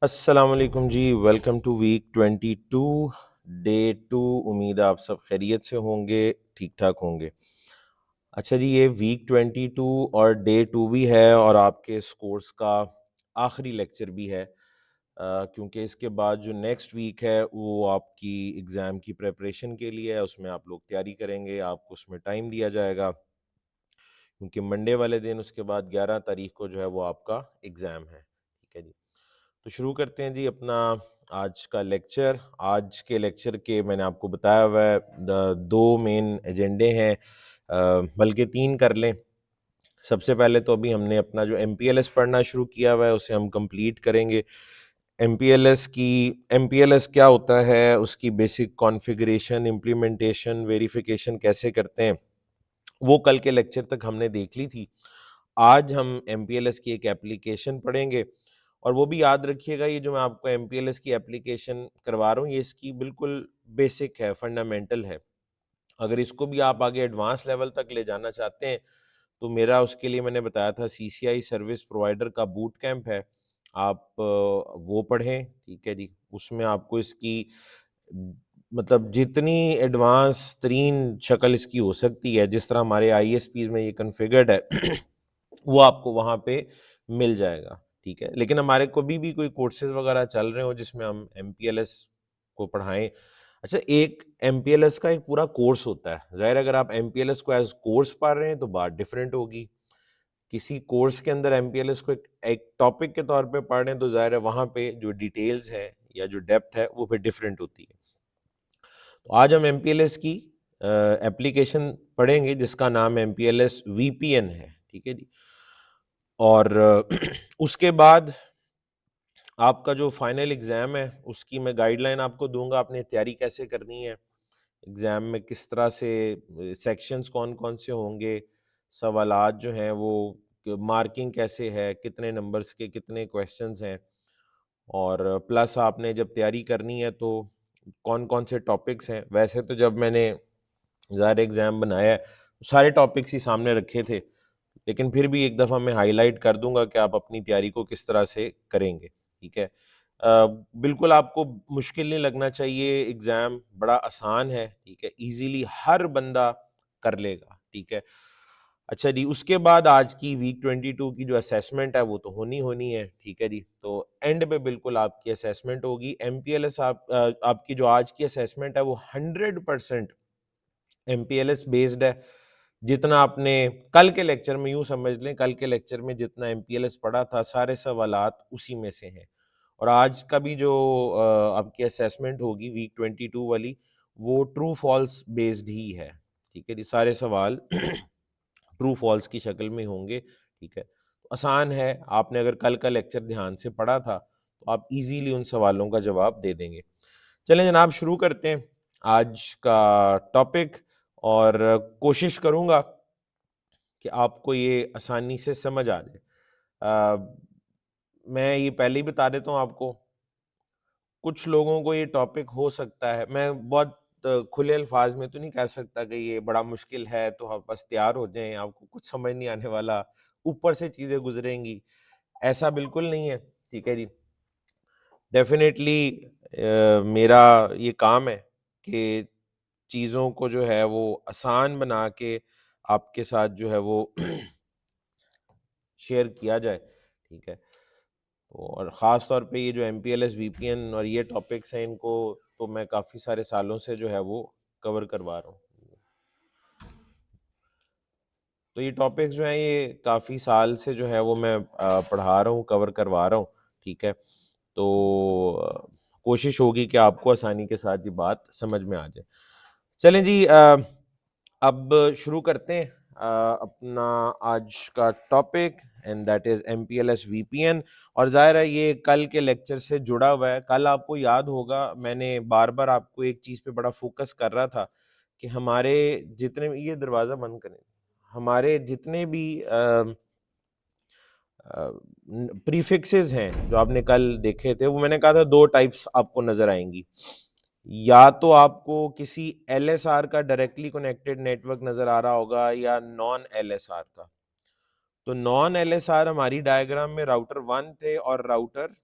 अस्सलाम वालेकुम जी। Welcome to week 22 day 2। उम्मीद है आप सब खैरियत से होंगे, ठीक ठाक होंगे। अच्छा जी, ये वीक 22 और डे 2 भी है और आपके इस कोर्स का आखिरी लेक्चर भी है, क्योंकि इसके बाद जो नेक्स्ट वीक है वो आपकी एग्ज़ाम की प्रिपरेशन के लिए है। उसमें आप लोग तैयारी करेंगे, आपको उसमें टाइम दिया जाएगा, क्योंकि मंडे वाले दिन उसके बाद 11 तारीख को जो है वो आपका एग्ज़ाम है। ठीक है जी, तो शुरू करते हैं जी अपना आज का लेक्चर। आज के लेक्चर के मैंने आपको बताया हुआ है दो मेन एजेंडे हैं, बल्कि तीन कर लें। सबसे पहले तो अभी हमने अपना जो एमपीएलएस पढ़ना शुरू किया हुआ है उसे हम कंप्लीट करेंगे। एमपीएलएस क्या होता है, उसकी बेसिक कॉन्फ़िगरेशन, इम्प्लीमेंटेशन, वेरिफिकेशन कैसे करते हैं, वो कल के लेक्चर तक हमने देख ली थी। आज हम एमपीएलएस की एक एप्लीकेशन पढ़ेंगे, और वो भी याद रखिएगा, ये जो मैं आपको एमपीएलएस की एप्लीकेशन करवा रहा हूँ ये इसकी बिल्कुल बेसिक है, फंडामेंटल है। अगर इसको भी आप आगे एडवांस लेवल तक ले जाना चाहते हैं तो मेरा उसके लिए मैंने बताया था सीसीआई सर्विस प्रोवाइडर का बूट कैंप है, आप वो पढ़ें। ठीक है जी, उसमें आपको इसकी मतलब जितनी एडवांस तरीन शक्ल इसकी हो सकती है, जिस तरह हमारे आईएसपीज में ये कन्फिगर्ड है वो आपको वहाँ पे मिल जाएगा। ठीक है, लेकिन हमारे को भी कोई कोर्सेज वगैरह चल रहे हो जिसमें हम एमपीएलएस को पढ़ाएं। अच्छा, एक एमपीएलएस का एक पूरा कोर्स होता है, जाहिर अगर आप एमपीएलएस को एज कोर्स पढ़ रहे हैं तो बात डिफरेंट होगी। किसी कोर्स के अंदर एमपीएलएस को एक टॉपिक के तौर पे पढ़ रहे हैं तो जाहिर है वहाँ पे जो डिटेल्स है या जो डेप्थ है वो फिर डिफरेंट होती है। तो आज हम एमपीएलएस की एप्लीकेशन पढ़ेंगे जिसका नाम एमपीएलएस वीपीएन है। ठीक है जी, और उसके बाद आपका जो फाइनल एग्ज़ाम है उसकी मैं गाइडलाइन आपको दूंगा, आपने तैयारी कैसे करनी है, एग्ज़ाम में किस तरह से सेक्शंस कौन कौन से होंगे, सवालात जो हैं वो मार्किंग कैसे है, कितने नंबर्स के कितने क्वेश्चंस हैं, और प्लस आपने जब तैयारी करनी है तो कौन कौन से टॉपिक्स हैं। वैसे तो जब मैंने ज़ाहिर एग्ज़ाम बनाया है सारे टॉपिक्स ही सामने रखे थे, लेकिन फिर भी एक दफ़ा मैं हाईलाइट कर दूंगा कि आप अपनी तैयारी को किस तरह से करेंगे। ठीक है, बिल्कुल आपको मुश्किल नहीं लगना चाहिए, एग्ज़ाम बड़ा आसान है। ठीक है, इजीली हर बंदा कर लेगा। ठीक है, अच्छा जी, उसके बाद आज की वीक 22 की जो असेसमेंट है वो तो होनी होनी है। ठीक है जी, तो एंड पे बिल्कुल आपकी असेसमेंट होगी। एमपीएलएस आपकी जो आज की असेसमेंट है वो 100% एमपीएलएस बेस्ड है। जितना आपने कल के लेक्चर में, यूं समझ लें कल के लेक्चर में जितना एमपीएलएस पढ़ा था सारे सवालात उसी में से हैं। और आज का भी जो आपकी असेसमेंट होगी वीक 22 वाली, वो ट्रू फॉल्स बेस्ड ही है। ठीक है जी, सारे सवाल ट्रू फॉल्स की शक्ल में होंगे। ठीक है, तो आसान है, आपने अगर कल का लेक्चर ध्यान से पढ़ा था तो आप इजीली उन सवालों का जवाब दे देंगे। चलें जनाब, शुरू करते हैं आज का टॉपिक, और कोशिश करूंगा कि आपको ये आसानी से समझ आ जाए। अ, मैं ये पहले ही बता देता हूँ आपको, कुछ लोगों को ये टॉपिक हो सकता है, मैं बहुत खुले अल्फाज में तो नहीं कह सकता कि ये बड़ा मुश्किल है तो आप बस तैयार हो जाएं, आपको कुछ समझ नहीं आने वाला, ऊपर से चीज़ें गुजरेंगी, ऐसा बिल्कुल नहीं है। ठीक है जी, डेफिनेटली मेरा ये काम है कि चीज़ों को जो है वो आसान बना के आपके साथ जो है वो शेयर किया जाए। ठीक है, तो और ख़ास तौर पे ये जो एमपीएलएस वीपीएन और ये टॉपिक्स हैं, इनको तो मैं काफ़ी सारे सालों से जो है वो कवर करवा रहा हूँ। तो ये टॉपिक्स जो हैं ये काफ़ी साल से जो है वो मैं पढ़ा रहा हूँ, कवर करवा रहा हूँ। ठीक है, तो कोशिश होगी कि आपको आसानी के साथ ये बात समझ में आ जाए। चलें जी, अब शुरू करते हैं अपना आज का topic, and that is MPLS VPN. और जाहिर है ये कल के लेक्चर से जुड़ा हुआ है। कल आपको याद होगा मैंने बार बार आपको एक चीज़ पे बड़ा फोकस कर रहा था कि हमारे जितने, ये दरवाज़ा बंद करें, हमारे जितने भी प्रीफिक्सेस हैं जो आपने कल देखे थे, वो मैंने कहा था दो टाइप्स आपको नजर आएंगी। या तो आपको किसी एलएसआर का डायरेक्टली कनेक्टेड नेटवर्क नजर आ रहा होगा या नॉन एलएसआर का। तो नॉन एलएसआर हमारी डायग्राम में राउटर 1 थे और राउटर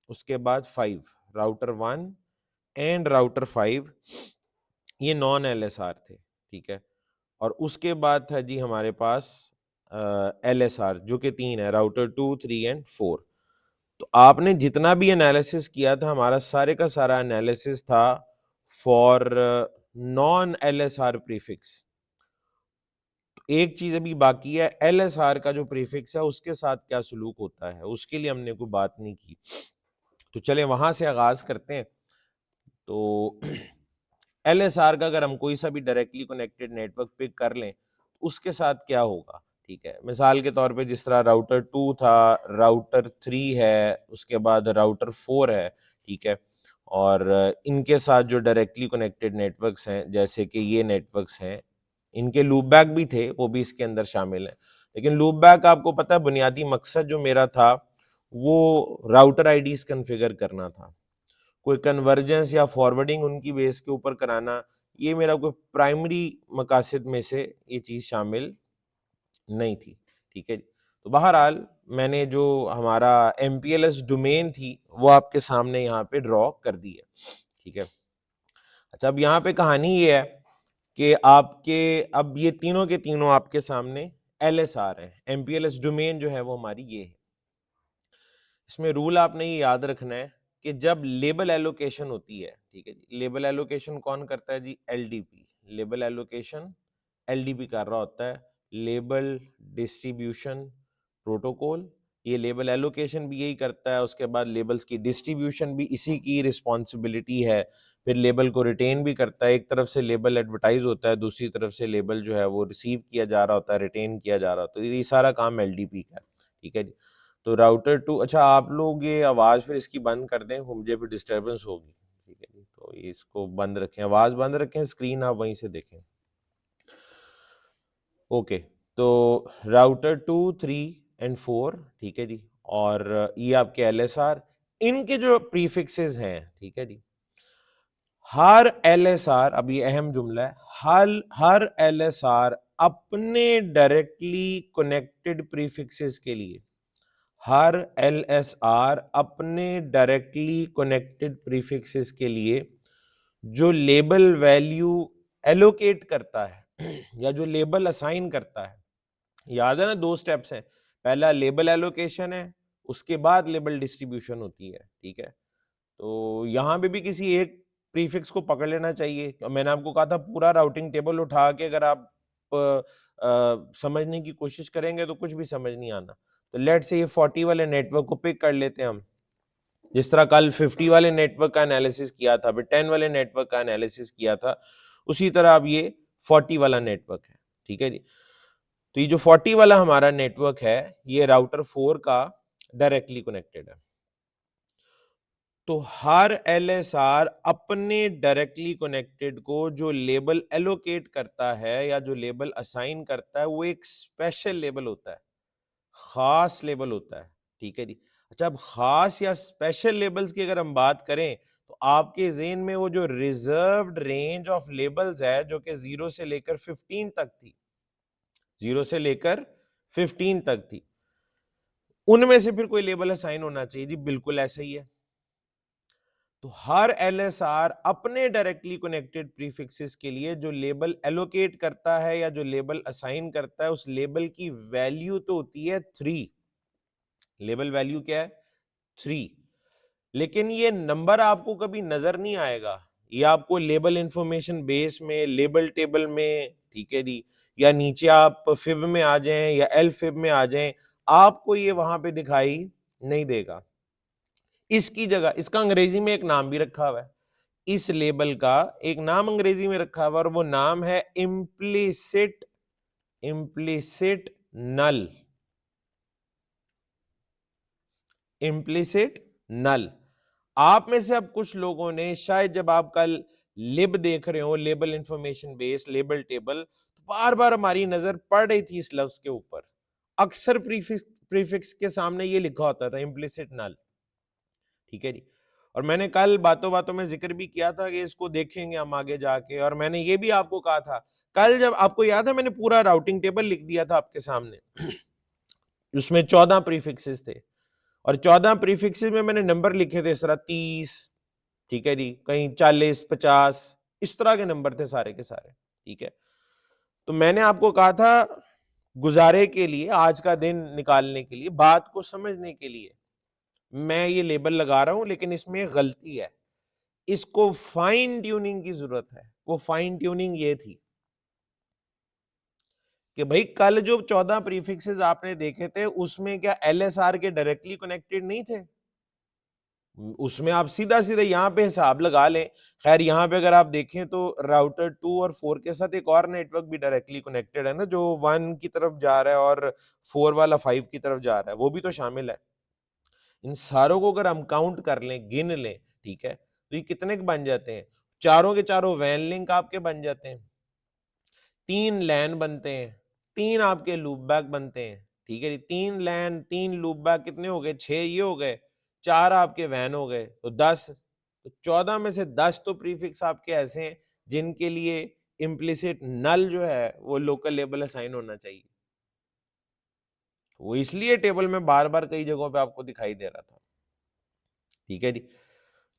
उसके बाद 5, राउटर 1 एंड राउटर 5 ये नॉन LSR थे, ठीक है। और उसके बाद था जी हमारे पास LSR जो कि 3 है, राउटर 2, 3 एंड 4। तो आपने जितना भी एनालिसिस किया था, हमारा सारे का सारा एनालिसिस था फॉर नॉन LSR प्रीफिक्स। एक चीज अभी बाकी है, LSR का जो प्रीफिक्स है उसके साथ क्या सलूक होता है, उसके लिए हमने कोई बात नहीं की। तो चले वहां से आगाज करते हैं। तो LSR का अगर हम कोई सा भी डायरेक्टली कनेक्टेड नेटवर्क पिक कर लें, उसके साथ क्या होगा, ठीक है। मिसाल के तौर पे जिस तरह राउटर 2 था, राउटर 3 है, उसके बाद राउटर 4 है, ठीक है। और इनके साथ जो डायरेक्टली कनेक्टेड नेटवर्क्स हैं, जैसे कि ये नेटवर्क्स हैं, इनके लूप बैक भी थे, वो भी इसके अंदर शामिल है। लेकिन लूप बैक आपको पता है बुनियादी मकसद जो मेरा था वो राउटर आईडीज कन्फिगर करना था, कोई कन्वर्जेंस या फॉरवर्डिंग उनकी बेस के ऊपर कराना, ये मेरा कोई प्राइमरी मकासद में से ये चीज़ शामिल नहीं थी, ठीक है। तो बहरहाल मैंने जो हमारा MPLS डोमेन थी वो आपके सामने यहाँ पे ड्रॉ कर दी है, ठीक है। अच्छा, अब यहाँ पे कहानी ये है कि आपके अब ये तीनों के तीनों आपके सामने LSR है। MPLS डोमेन जो है वो हमारी ये है। इसमें रूल आपने ये याद रखना है कि जब लेबल एलोकेशन होती है, ठीक है जी, लेबल एलोकेशन कौन करता है जी, LDP। लेबल एलोकेशन LDP कर रहा होता है, लेबल डिस्ट्रीब्यूशन प्रोटोकॉल। ये लेबल एलोकेशन भी यही करता है, उसके बाद लेबल्स की डिस्ट्रीब्यूशन भी इसी की रिस्पॉन्सिबिलिटी है। फिर लेबल को रिटेन भी करता है, एक तरफ से लेबल एडवर्टाइज होता है, दूसरी तरफ से लेबल जो है वो रिसीव किया जा रहा होता है, रिटेन किया जा रहा होता है। ये सारा काम LDP का है, ठीक है जी। तो राउटर 2, अच्छा आप लोग ये आवाज फिर इसकी बंद कर दें, मुझे फिर डिस्टर्बेंस होगी, ठीक है जी। तो ये इसको बंद रखें, आवाज बंद रखें, स्क्रीन आप वहीं से देखें। ओके, तो राउटर 2, 3 एंड 4, ठीक है जी। और ये आपके LSR, इनके जो प्रीफिक्सेस हैं, ठीक है जी। हर LSR, अब ये अहम जुमला है, हर LSR अपने डायरेक्टली कनेक्टेड प्रीफिक्सेस के लिए, हर LSR अपने डायरेक्टली कनेक्टेड प्रीफिक्सेस के लिए जो लेबल वैल्यू एलोकेट करता है या जो लेबल असाइन करता है, याद है ना, 2 स्टेप्स हैं, पहला लेबल एलोकेशन है, उसके बाद लेबल डिस्ट्रीब्यूशन होती है, ठीक है। तो यहां पे भी किसी एक प्रीफिक्स को पकड़ लेना चाहिए। मैंने आपको कहा था पूरा राउटिंग टेबल उठा के अगर आप समझने की कोशिश करेंगे तो कुछ भी समझ नहीं आना। तो लेट्स से ये 40 वाले नेटवर्क को पिक कर लेते हैं हम, जिस तरह कल 50 वाले नेटवर्क का एनालिसिस किया था, फिर 10 वाले नेटवर्क का एनालिसिस किया था, उसी तरह अब ये 40 वाला नेटवर्क है, ठीक है जी। तो ये जो 40 वाला हमारा नेटवर्क है, ये राउटर 4 का डायरेक्टली कनेक्टेड है। तो हर LSR अपने डायरेक्टली कनेक्टेड को जो लेबल एलोकेट करता है या जो लेबल असाइन करता है, वो एक स्पेशल लेबल होता है, खास लेबल होता है, ठीक है जी। अच्छा, अब खास या स्पेशल लेबल्स की अगर हम बात करें तो आपके ज़हन में वो जो रिजर्व्ड रेंज ऑफ लेबल्स है जो कि 0 से लेकर 15 तक थी, 0 से लेकर 15 तक थी, उनमें से फिर कोई लेबल असाइन होना चाहिए जी, बिल्कुल ऐसा ही है। तो हर LSR अपने डायरेक्टली कनेक्टेड प्रीफिक्सेस के लिए जो लेबल एलोकेट करता है या जो लेबल असाइन करता है, उस लेबल की वैल्यू तो होती है 3। लेबल वैल्यू क्या है? 3। लेकिन ये नंबर आपको कभी नजर नहीं आएगा, ये आपको लेबल इंफॉर्मेशन बेस में, लेबल टेबल में, ठीक है जी, या नीचे आप फिब में आ जाएं या एल फिब में आ जाएं, आपको ये वहां पे दिखाई नहीं देगा। इसकी जगह इसका अंग्रेजी में एक नाम भी रखा हुआ है, इस लेबल का एक नाम अंग्रेजी में रखा हुआ, और वो नाम है इम्प्लिसिट इम्प्लिसिट नल। इम्प्लिसिट नल। आप में से अब कुछ लोगों ने शायद जब आप कल लिब देख रहे हो, label information base, label table, तो बार बार हमारी नजर पड़ रही थी इस लफ्ज के ऊपर, अक्सर प्रीफिक्स के सामने ये लिखा होता था इम्प्लिसिट नल, ठीक है जी। और मैंने कल बातों बातों में जिक्र भी किया था कि इसको देखेंगे हम आगे जाके, और मैंने ये भी आपको कहा था कल, जब आपको याद है मैंने पूरा राउटिंग टेबल लिख दिया था आपके सामने, उसमें 14 प्रीफिक्सेस थे, और 14 प्रीफिक्सेस में मैंने नंबर लिखे थे इस तरह 30, ठीक है जी, कहीं 40, 50, इस तरह के नंबर थे सारे के सारे, ठीक है। तो मैंने आपको कहा था गुजारे के लिए, आज का दिन निकालने के लिए, बात को समझने के लिए मैं ये लेबल लगा रहा हूं, लेकिन इसमें गलती है, इसको फाइन ट्यूनिंग की जरूरत है। वो फाइन ट्यूनिंग ये थी कि भाई कल जो 14 प्रीफिक्सेस आपने देखे थे उसमें क्या एलएसआर के डायरेक्टली कनेक्टेड नहीं थे? उसमें आप सीधा सीधा यहाँ पे हिसाब लगा लें। खैर यहाँ पे अगर आप देखें तो राउटर 2 और 4 के साथ एक और नेटवर्क भी डायरेक्टली कनेक्टेड है ना, जो 1 की तरफ जा रहा है और 4 वाला 5 की तरफ जा रहा है, वो भी तो शामिल है। इन सारों को अगर हम काउंट कर लें, गिन लें, ठीक है, तो ये कितने के बन जाते हैं? चारों के चारों वैन लिंक आपके बन जाते हैं, 3 लैन बनते हैं, 3 आपके लूप बैक बनते हैं, ठीक है जी। 3 लैन 3 लूप बैक कितने हो गए? 6 ये हो गए, 4 आपके वैन हो गए, तो 10। तो 14 में से 10 तो प्रीफिक्स आपके ऐसे हैं जिनके लिए इम्प्लिसिट नल जो है वो लोकल लेबल असाइन होना चाहिए। वो इसलिए टेबल में बार बार कई जगहों पे आपको दिखाई दे रहा था, ठीक है जी।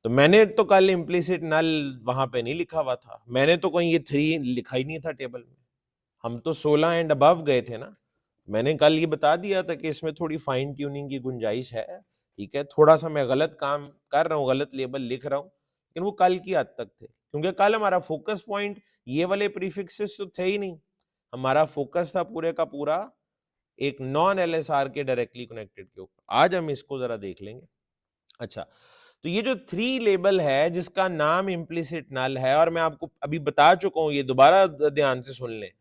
तो मैंने तो कल इम्प्लिसिट नल वहां पे नहीं लिखा हुआ था, मैंने तो कोई ये 3 लिखा ही नहीं था टेबल में, हम तो 16 एंड अबव गए थे ना। मैंने कल ये बता दिया था कि इसमें थोड़ी फाइन ट्यूनिंग की गुंजाइश है, ठीक है, थोड़ा सा मैं गलत काम कर रहा हूँ, गलत लेबल लिख रहा हूँ, लेकिन वो कल की हद तक थे, क्योंकि कल हमारा फोकस पॉइंट ये वाले प्रीफिक्सेस तो थे ही नहीं, हमारा फोकस था पूरे का पूरा एक नॉन एलएसआर के डायरेक्टली कनेक्टेड के ऊपर। आज हम इसको जरा देख लेंगे। अच्छा, तो ये जो 3 लेबल है जिसका नाम इम्प्लिसिट नल है, और मैं आपको अभी बता चुका हूं, ये दोबारा ध्यान से सुन लें,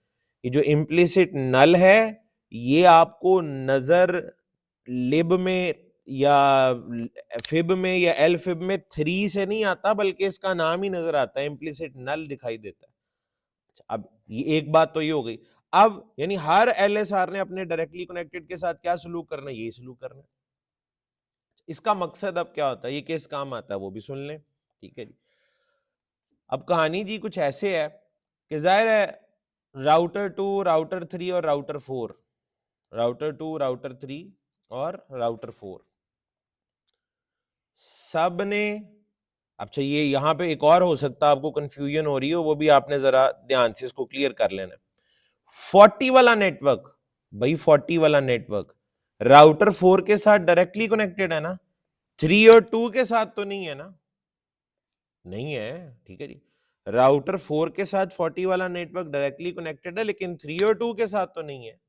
ये जो इम्प्लिसिट नल है ये आपको नजर लिब में या फिब में या एल फिब में 3 से नहीं आता, बल्कि इसका नाम ही नजर आता है, इम्प्लिसिट नल दिखाई देता है। अच्छा, अब ये एक बात तो ये हो गई। अब यानी हर एलएसआर ने अपने डायरेक्टली कनेक्टेड के साथ क्या सलूक करना है? यही सलूक करना है। इसका मकसद अब क्या होता है, ये किस काम आता है, वो भी सुन लें, ठीक है जी। अब कहानी जी कुछ ऐसे है कि जाहिर है राउटर 2, राउटर 3 और राउटर 4, राउटर 2, राउटर 3 और राउटर 4 सब ने, अच्छा ये यहां पे एक और हो सकता है आपको कंफ्यूजन हो रही हो, वो भी आपने जरा ध्यान से इसको क्लियर कर लेना। 40 वाला नेटवर्क, भाई 40 वाला नेटवर्क राउटर 4 के साथ डायरेक्टली कनेक्टेड है ना, 3 और 2 के साथ तो नहीं है ना? नहीं है, ठीक है जी। राउटर 4 के साथ 40 वाला नेटवर्क डायरेक्टली कनेक्टेड है, लेकिन 3 और 2 के साथ तो नहीं है।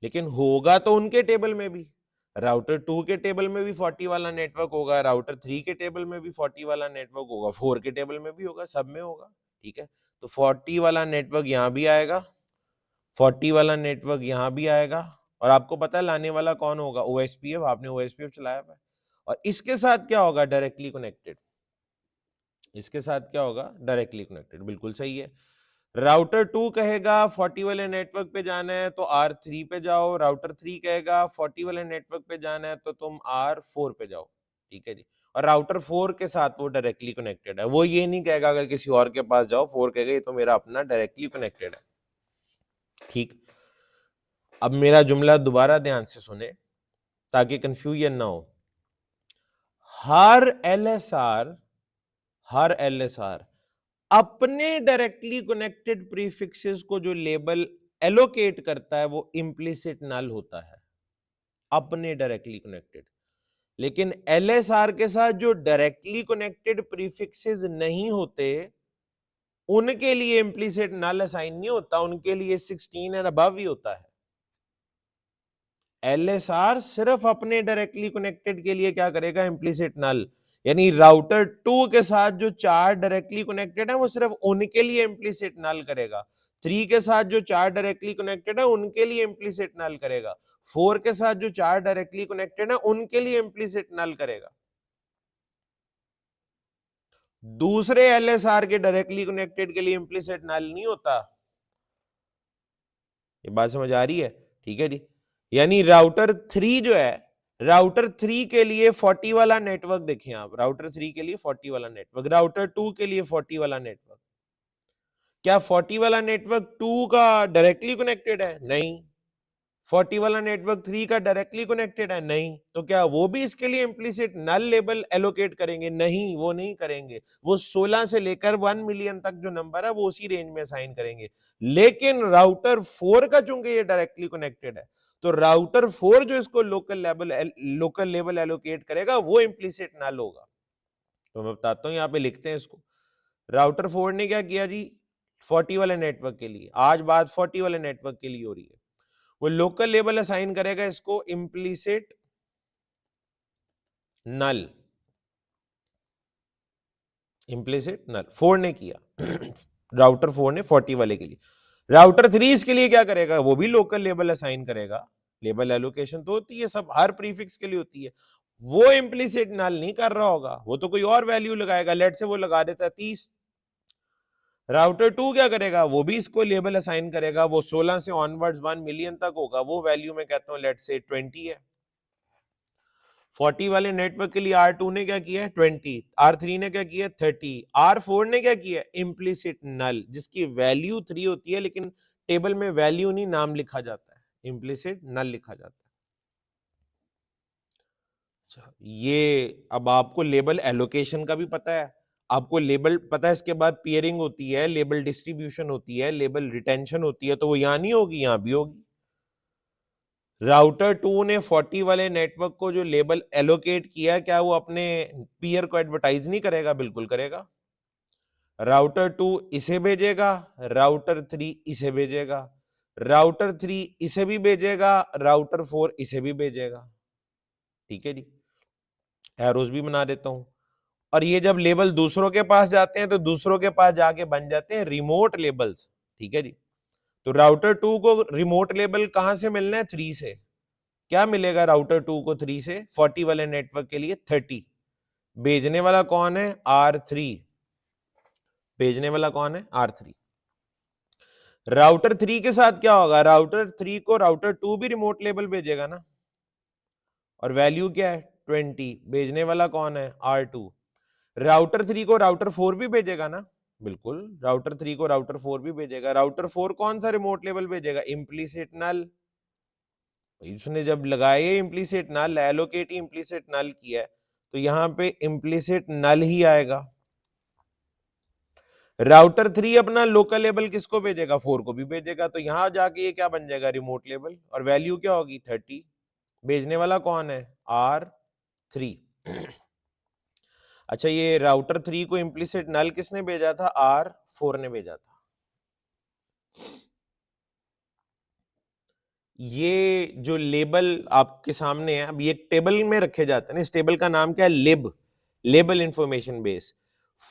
लेकिन होगा तो उनके टेबल में भी, राउटर 2 के टेबल में भी 40 वाला नेटवर्क होगा, राउटर 3 के टेबल में भी 40 वाला नेटवर्क होगा, 4 के टेबल में भी होगा, सब में होगा, ठीक है। तो 40 वाला नेटवर्क यहां भी आएगा, 40 वाला नेटवर्क यहां भी आएगा, और आपको पता है लाने वाला कौन होगा? ओएसपीएफ, आपने ओएसपीएफ चलाया है। और इसके साथ क्या होगा? Directly connected. इसके साथ क्या होगा? डायरेक्टली कनेक्टेड, बिल्कुल सही है। राउटर 2 कहेगा 40 वाले नेटवर्क पे जाना है तो R3 पे जाओ, राउटर 3 कहेगा 40 वाले नेटवर्क पे जाना है तो तुम R4 पे जाओ, ठीक है जी। और राउटर 4 के साथ वो डायरेक्टली कनेक्टेड है, वो ये नहीं कहेगा अगर किसी और के पास जाओ, 4 कहेगा ये तो मेरा अपना डायरेक्टली कनेक्टेड है, ठीक। अब मेरा जुमला दोबारा ध्यान से सुने ताकि कंफ्यूजन ना हो। हर एलएसआर अपने डायरेक्टली कनेक्टेड प्रीफिक्सेस को जो लेबल एलोकेट करता है वो इम्प्लिसिट नल होता है, अपने डायरेक्टली कनेक्टेड। लेकिन एलएसआर के साथ जो डायरेक्टली कनेक्टेड प्रीफिक्सेस नहीं होते उनके लिए इम्प्लिसिट नल असाइन नहीं होता, उनके लिए 16 एंड अबव ही होता है। एलएसआर सिर्फ अपने डायरेक्टली कनेक्टेड के लिए क्या करेगा? इम्प्लिसिट नल, यानी राउटर 2 के साथ जो 4 डायरेक्टली कनेक्टेड है वो सिर्फ उनके लिए इम्प्लिसिट नल करेगा, 3 के साथ जो 4 डायरेक्टली कनेक्टेड है उनके लिए इम्प्लिसिट नल करेगा, 4 के साथ जो 4 डायरेक्टली कनेक्टेड है उनके लिए इम्प्लिसिट नल करेगा। दूसरे एलएसआर के डायरेक्टली कनेक्टेड के लिए इम्प्लिसिट नल नहीं होता। ये बात समझ आ रही है? ठीक है जी। यानी राउटर 3 जो है, राउटर 3 के लिए 40 वाला नेटवर्क देखें आप, राउटर 3 के लिए 40 वाला नेटवर्क, राउटर 2 के लिए 40 वाला नेटवर्क। क्या 40 वाला नेटवर्क 2 का डायरेक्टली कनेक्टेड है? नहीं, 40 वाला नेटवर्क 3 का डायरेक्टली कनेक्टेड है? नहीं। तो क्या वो भी इसके लिए इम्प्लीसिट नल लेबल एलोकेट करेंगे? नहीं, वो नहीं करेंगे। वो 16 से लेकर 1 मिलियन तक जो नंबर है वो उसी रेंज में असाइन करेंगे। लेकिन राउटर 4 का चूंकि ये डायरेक्टली कनेक्टेड है, तो राउटर 4 जो इसको लोकल लेवल एलोकेट करेगा वो इम्प्लीसिट नल होगा। तो मैं बताता हूं, यहां पे लिखते हैं इसको। राउटर 4 ने क्या किया जी, 40 वाले नेटवर्क के लिए, आज बात 40 वाले नेटवर्क के लिए हो रही है, वो लोकल लेबल असाइन करेगा इसको इम्प्लीसिट नल। इम्प्लीसिट नल 4 ने किया राउटर 4 ने 40 वाले के लिए। राउटर 3 इसके लिए क्या करेगा, वो भी लोकल लेबल असाइन करेगा। लेबल एलोकेशन तो होती है, सब हर प्रीफिक्स के लिए होती है। वो इम्प्लीसिट नल नहीं कर रहा होगा, वो तो कोई और वैल्यू लगाएगा। लेट से वो लगा देता है 30। राउटर 2 क्या करेगा, वो भी इसको लेबल असाइन करेगा। वो 16 से ऑनवर्ड्स 1 मिलियन तक होगा। वो वैल्यू मैं कहता हूं लेट से 20 है। 40 वाले नेटवर्क के लिए R2 ने क्या किया है 20, R3 ने क्या किया 30, R4 ने क्या किया इम्प्लीसिट नल, जिसकी वैल्यू 3 होती है लेकिन टेबल में वैल्यू नहीं नाम लिखा जाता है, इम्प्लीसिट नल लिखा जाता है। अच्छा, ये अब आपको लेबल एलोकेशन का भी पता है, आपको लेबल पता है, इसके बाद पेयरिंग होती है, लेबल डिस्ट्रीब्यूशन होती है, लेबल रिटेंशन होती है, तो वो यहां नहीं होगी, यहां भी होगी। राउटर 2 ने 40 वाले नेटवर्क को जो लेबल एलोकेट किया, क्या वो अपने पीयर को एडवर्टाइज नहीं करेगा? बिल्कुल करेगा। राउटर 2 इसे भेजेगा, राउटर 3 इसे भेजेगा, राउटर 3 इसे भी भेजेगा, राउटर 4 इसे भी भेजेगा। ठीक है जी, एरोज भी बना देता हूं। और ये जब लेबल दूसरों के पास जाते हैं तो दूसरों के पास जाके बन जाते हैं रिमोट लेबल्स। ठीक है जी, तो राउटर 2 को रिमोट लेबल कहां से मिलना है? 3 से। क्या मिलेगा राउटर 2 को 3 से? 40 वाले नेटवर्क के लिए 30। भेजने वाला कौन है? R3। भेजने वाला कौन है? R3। राउटर 3 के साथ क्या होगा? राउटर 3 को राउटर 2 भी रिमोट लेबल भेजेगा ना, और वैल्यू क्या है 20। भेजने वाला कौन है? R2। राउटर 3 को राउटर 4 भी भेजेगा ना, बिल्कुल, राउटर 3 को राउटर 4 भी भेजेगा। राउटर 4 कौन सा रिमोट लेबल भेजेगा? इम्प्लीसिट नल। उसने जब लगाए इम्प्लीसिट नल, एलोकेट इम्प्लीसिट नल किया है, तो यहां पे इम्प्लीसिट नल ही आएगा। राउटर 3 अपना लोकल लेबल किसको भेजेगा? 4 को भी भेजेगा, तो यहां जाके ये क्या बन जाएगा? रिमोट लेबल, और वैल्यू क्या होगी 30। भेजने वाला कौन है? R3। अच्छा, ये राउटर 3 को इम्प्लीसिट नल किसने भेजा था? R4 ने भेजा था। ये जो लेबल आपके सामने है, अब ये टेबल में रखे जाते हैं, इस टेबल का नाम क्या है? लिब, लेबल इंफॉर्मेशन बेस।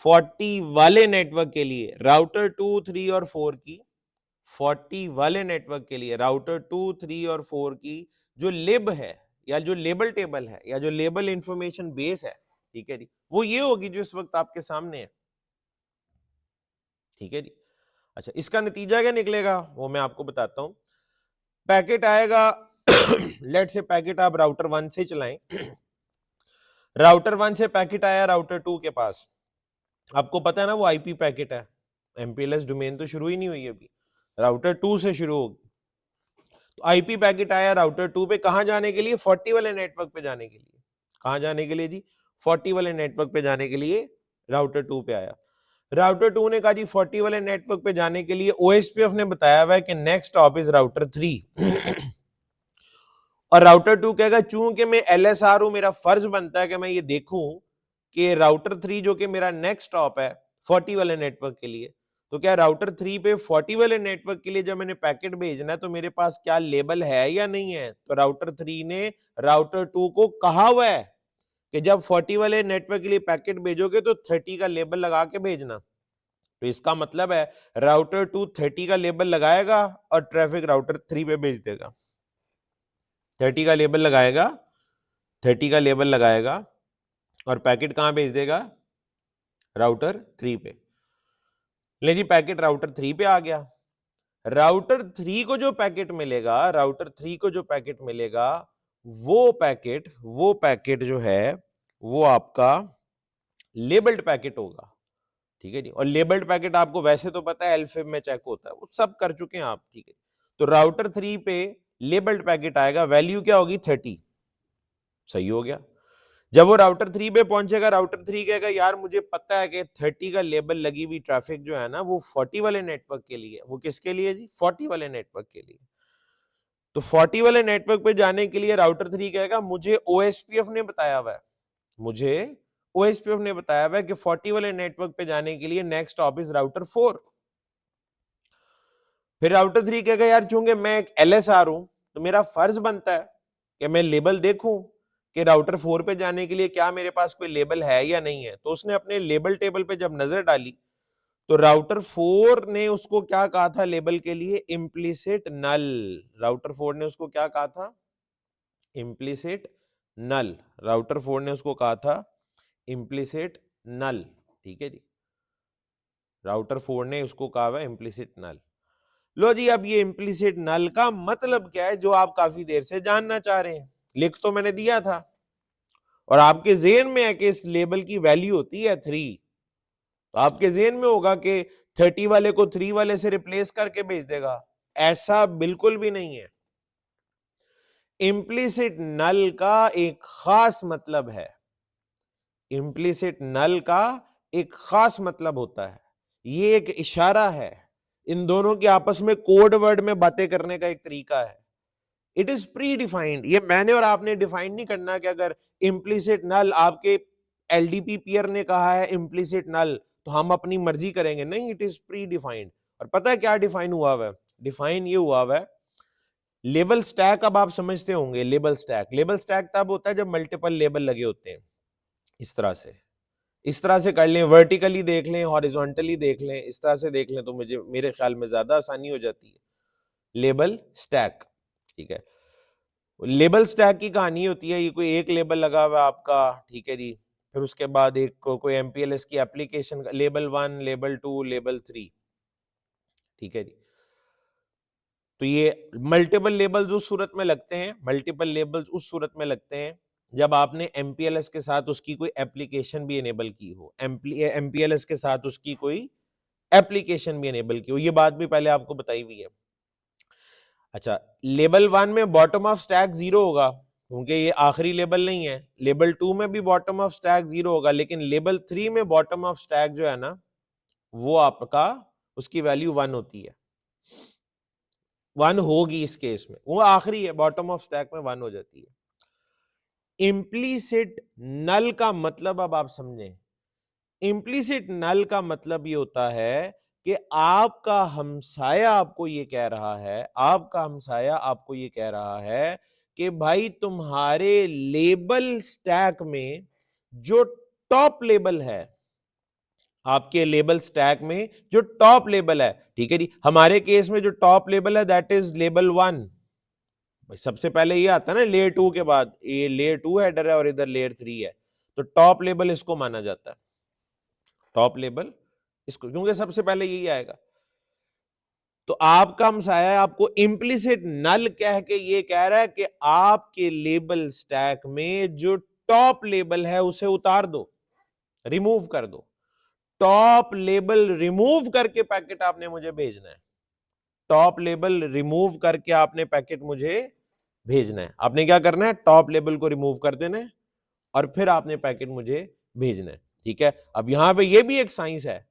40 वाले नेटवर्क के लिए राउटर 2, 3 और 4 की, 40 वाले नेटवर्क के लिए राउटर 2, 3 और 4 की जो लिब है, या जो लेबल टेबल है, या जो लेबल इंफॉर्मेशन बेस है, ठीक है जी, वो ये होगी जो इस वक्त आपके सामने है। ठीक है जी। अच्छा, इसका नतीजा क्या निकलेगा वो मैं आपको बताता हूं। पैकेट आएगा लेट से पैकेट आप राउटर 1 से चलाएं। राउटर 1 से पैकेट आया राउटर 2 के पास, आपको पता है ना वो आईपी पैकेट है, एमपीएलएस डोमेन तो शुरू ही नहीं हुई अभी, राउटर 2 से शुरू होगी। तो आईपी पैकेट आया राउटर 2 पे, कहां जाने के लिए? 40 वाले नेटवर्क पे जाने के लिए। कहां जाने के लिए जी? 40 वाले नेटवर्क पे जाने के लिए राउटर 2 पे आया। राउटर 2 ने कहा जी 40 वाले नेटवर्क पे जाने के लिए ओएसपीएफ ने बताया हुआ है कि नेक्स्ट स्टॉप इज राउटर 3। और राउटर 2 कहेगा चूंकि मैं एलएसआर हूं, मेरा फर्ज बनता है कि मैं ये देखूं कि राउटर 3 जो कि मेरा नेक्स्ट स्टॉप है 40 वाले नेटवर्क के लिए, तो क्या राउटर 3 पे 40 वाले नेटवर्क के लिए जब मैंने पैकेट भेजना है तो मेरे पास क्या लेबल है या नहीं है? तो राउटर 3 ने राउटर 2 को कहा हुआ है कि जब 40 वाले नेटवर्क के लिए पैकेट भेजोगे तो 30 का लेबल लगा के भेजना। तो इसका मतलब है राउटर 2 30 का लेबल लगाएगा और ट्रैफिक राउटर 3 पे भेज देगा। 30 का लेबल लगाएगा, 30 का लेबल लगाएगा और पैकेट कहां भेज देगा? राउटर 3 पे। ले जी, पैकेट राउटर 3 पे आ गया। राउटर 3 को जो पैकेट मिलेगा, राउटर 3 को जो पैकेट मिलेगा, वो पैकेट जो है वो आपका लेबल्ड पैकेट होगा। ठीक है जी, और लेबल्ड पैकेट आपको वैसे तो पता है एलफिब में चेक होता है, वो सब कर चुके हैं आप। ठीक है, तो राउटर 3 पे लेबल्ड पैकेट आएगा, वैल्यू क्या होगी 30। सही हो गया। जब वो राउटर 3 पे पहुंचेगा, राउटर 3 कहेगा यार मुझे पता है कि 30 का लेबल लगी हुई ट्रैफिक जो है ना वो 40 वाले नेटवर्क के लिए, वो किसके लिए जी? 40 वाले नेटवर्क के लिए। तो 40 वाले नेटवर्क पे जाने के लिए राउटर 3 कहेगा मुझे ओएसपीएफ ने बताया हुआ है, मुझे ओएसपीएफ ने बताया हुआ है कि 40 वाले नेटवर्क पे जाने के लिए नेक्स्ट स्टॉप इज राउटर 4। फिर राउटर 3 कहेगा यार चूंकि मैं एक एलएसआर हूं तो मेरा फर्ज बनता है कि मैं लेबल देखूं कि राउटर 4 पे जाने के लिए क्या मेरे पास कोई लेबल है या नहीं है। तो उसने अपने लेबल टेबल पे जब नजर डाली तो राउटर 4 ने उसको क्या कहा था लेबल के लिए? इम्प्लिसिट नल। राउटर 4 ने उसको क्या कहा था? इम्प्लिसिट नल। राउटर 4 ने उसको कहा था इम्प्लिसिट नल। ठीक है जी, राउटर 4 ने उसको कहा हुआ इम्प्लिसिट नल। लो जी, अब ये इम्प्लिसिट नल का मतलब क्या है जो आप काफी देर से जानना चाह रहे हैं। लिख तो मैंने दिया था और आपके जेहन में है कि इस लेबल की वैल्यू होती है 3, तो आपके जेहन में होगा कि 30 वाले को 3 वाले से रिप्लेस करके भेज देगा। ऐसा बिल्कुल भी नहीं है। इम्प्लिसिट नल का एक खास मतलब है, इम्प्लिसिट नल का एक खास मतलब होता है, ये एक इशारा है, इन दोनों के आपस में कोड वर्ड में बातें करने का एक तरीका है। It is pre defined. ये मैंने और आपने डिफाइन नहीं करना कि अगर इम्प्लिसिट नल आपके एलडीपी पीयर ने कहा है इम्प्लिसिट नल तो हम अपनी मर्जी करेंगे, नहीं, इट इज प्री डिफाइंड। और पता है क्या डिफाइन हुआ हुआ है? डिफाइन ये हुआ हुआ है लेबल स्टैक। अब आप समझते होंगे लेबल स्टैक, लेबल स्टैक तब होता है जब मल्टीपल लेबल लगे होते हैं। इस तरह से, इस तरह से कर लें, वर्टिकली देख लें, हॉरिजॉन्टली देख लें, इस तरह से देख लें तो मुझे मेरे ख्याल में ज्यादा आसानी हो जाती है। लेबल स्टैक, ठीक है। लेबल स्टैक की कहानी होती है, ये कोई एक लेबल लगा हुआ है आपका, ठीक है जी, फिर उसके बाद एक कोई एमपीएलएस की एप्लीकेशन का लेबल 1, लेबल 2, लेबल 3, ठीक है जी। तो ये मल्टीपल लेबल्स उस सूरत में लगते हैं, मल्टीपल लेबल्स उस सूरत में लगते हैं जब आपने एमपीएलएस के साथ उसकी कोई एप्लीकेशन भी इनेबल की हो, एमपीएलएस के साथ उसकी कोई एप्लीकेशन भी इनेबल की हो। ये बात भी पहले आपको बताई हुई है। अच्छा, लेबल 1 में बॉटम ऑफ स्टैक 0 होगा क्योंकि ये आखिरी लेबल नहीं है। लेबल 2 में भी बॉटम ऑफ स्टैक 0 होगा, लेकिन लेबल 3 में बॉटम ऑफ स्टैक जो है ना वो आपका उसकी वैल्यू 1 होती है, 1 होगी इस केस में, वो आखिरी है, बॉटम ऑफ स्टैक में 1 हो जाती है। इम्प्लीसिट नल का मतलब अब आप समझें, इम्प्लीसिट नल का मतलब ये होता है कि आपका हमसाया आपको ये कह रहा है, आपका हमसाया आपको ये कह रहा है कि भाई तुम्हारे लेबल स्टैक में जो टॉप लेबल है, आपके लेबल स्टैक में जो टॉप लेबल है, ठीक है जी, हमारे केस में जो टॉप लेबल है दैट इज लेबल 1। सबसे पहले ये आता है ना लेयर 2 के बाद, ये लेयर 2 हेडर है और इधर लेयर 3 है, तो टॉप लेबल इसको माना जाता है, टॉप लेबल इसको, क्योंकि सबसे पहले यही आएगा। तो आपका हमसाया आपको इम्प्लिसिट नल कह के ये कह रहा है कि आपके लेबल स्टैक में जो टॉप लेबल है उसे उतार दो, रिमूव कर दो। टॉप लेबल रिमूव करके पैकेट आपने मुझे भेजना है, टॉप लेबल रिमूव करके आपने पैकेट मुझे भेजना है। आपने क्या करना है? टॉप लेबल को रिमूव कर देना है और फिर आपने पैकेट मुझे भेजना है, ठीक है। अब यहां पे ये भी एक साइंस है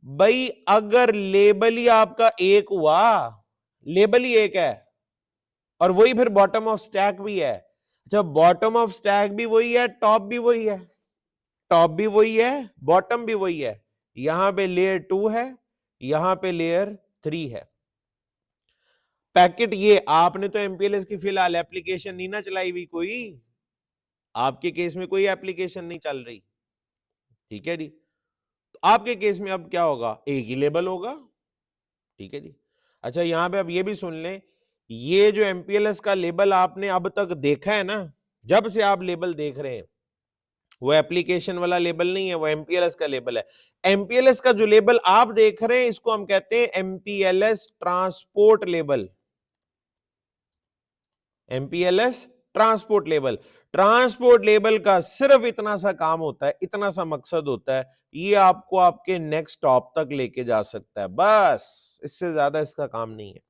भाई, अगर लेबल ही आपका एक हुआ, लेबल ही एक है और वही फिर बॉटम ऑफ स्टैक भी है, अच्छा बॉटम ऑफ स्टैक भी वही है, टॉप भी वही है, टॉप भी वही है, बॉटम भी वही है, यहां पे लेयर 2 है, यहां पे लेयर 3 है। पैकेट ये आपने तो एमपीएलएस की फिलहाल एप्लीकेशन नहीं ना चलाई हुई, कोई आपके केस में कोई एप्लीकेशन नहीं चल रही, ठीक है जी। तो आपके केस में अब क्या होगा? एक ही लेबल होगा, ठीक है जी। अच्छा, यहां पे अब ये भी सुन लें, ये जो एमपीएलएस का लेबल आपने अब तक देखा है ना, जब से आप लेबल देख रहे हैं वो एप्लीकेशन वाला लेबल नहीं है, वो एमपीएलएस का लेबल है। एमपीएलएस का जो लेबल आप देख रहे हैं इसको हम कहते हैं MPLS transport label, MPLS transport label. Transport label का सिर्फ इतना सा काम होता है, इतना सा मकसद होता है, ये आपको आपके नेक्स्ट स्टॉप तक लेके जा सकता है, बस इससे ज्यादा इसका काम नहीं है।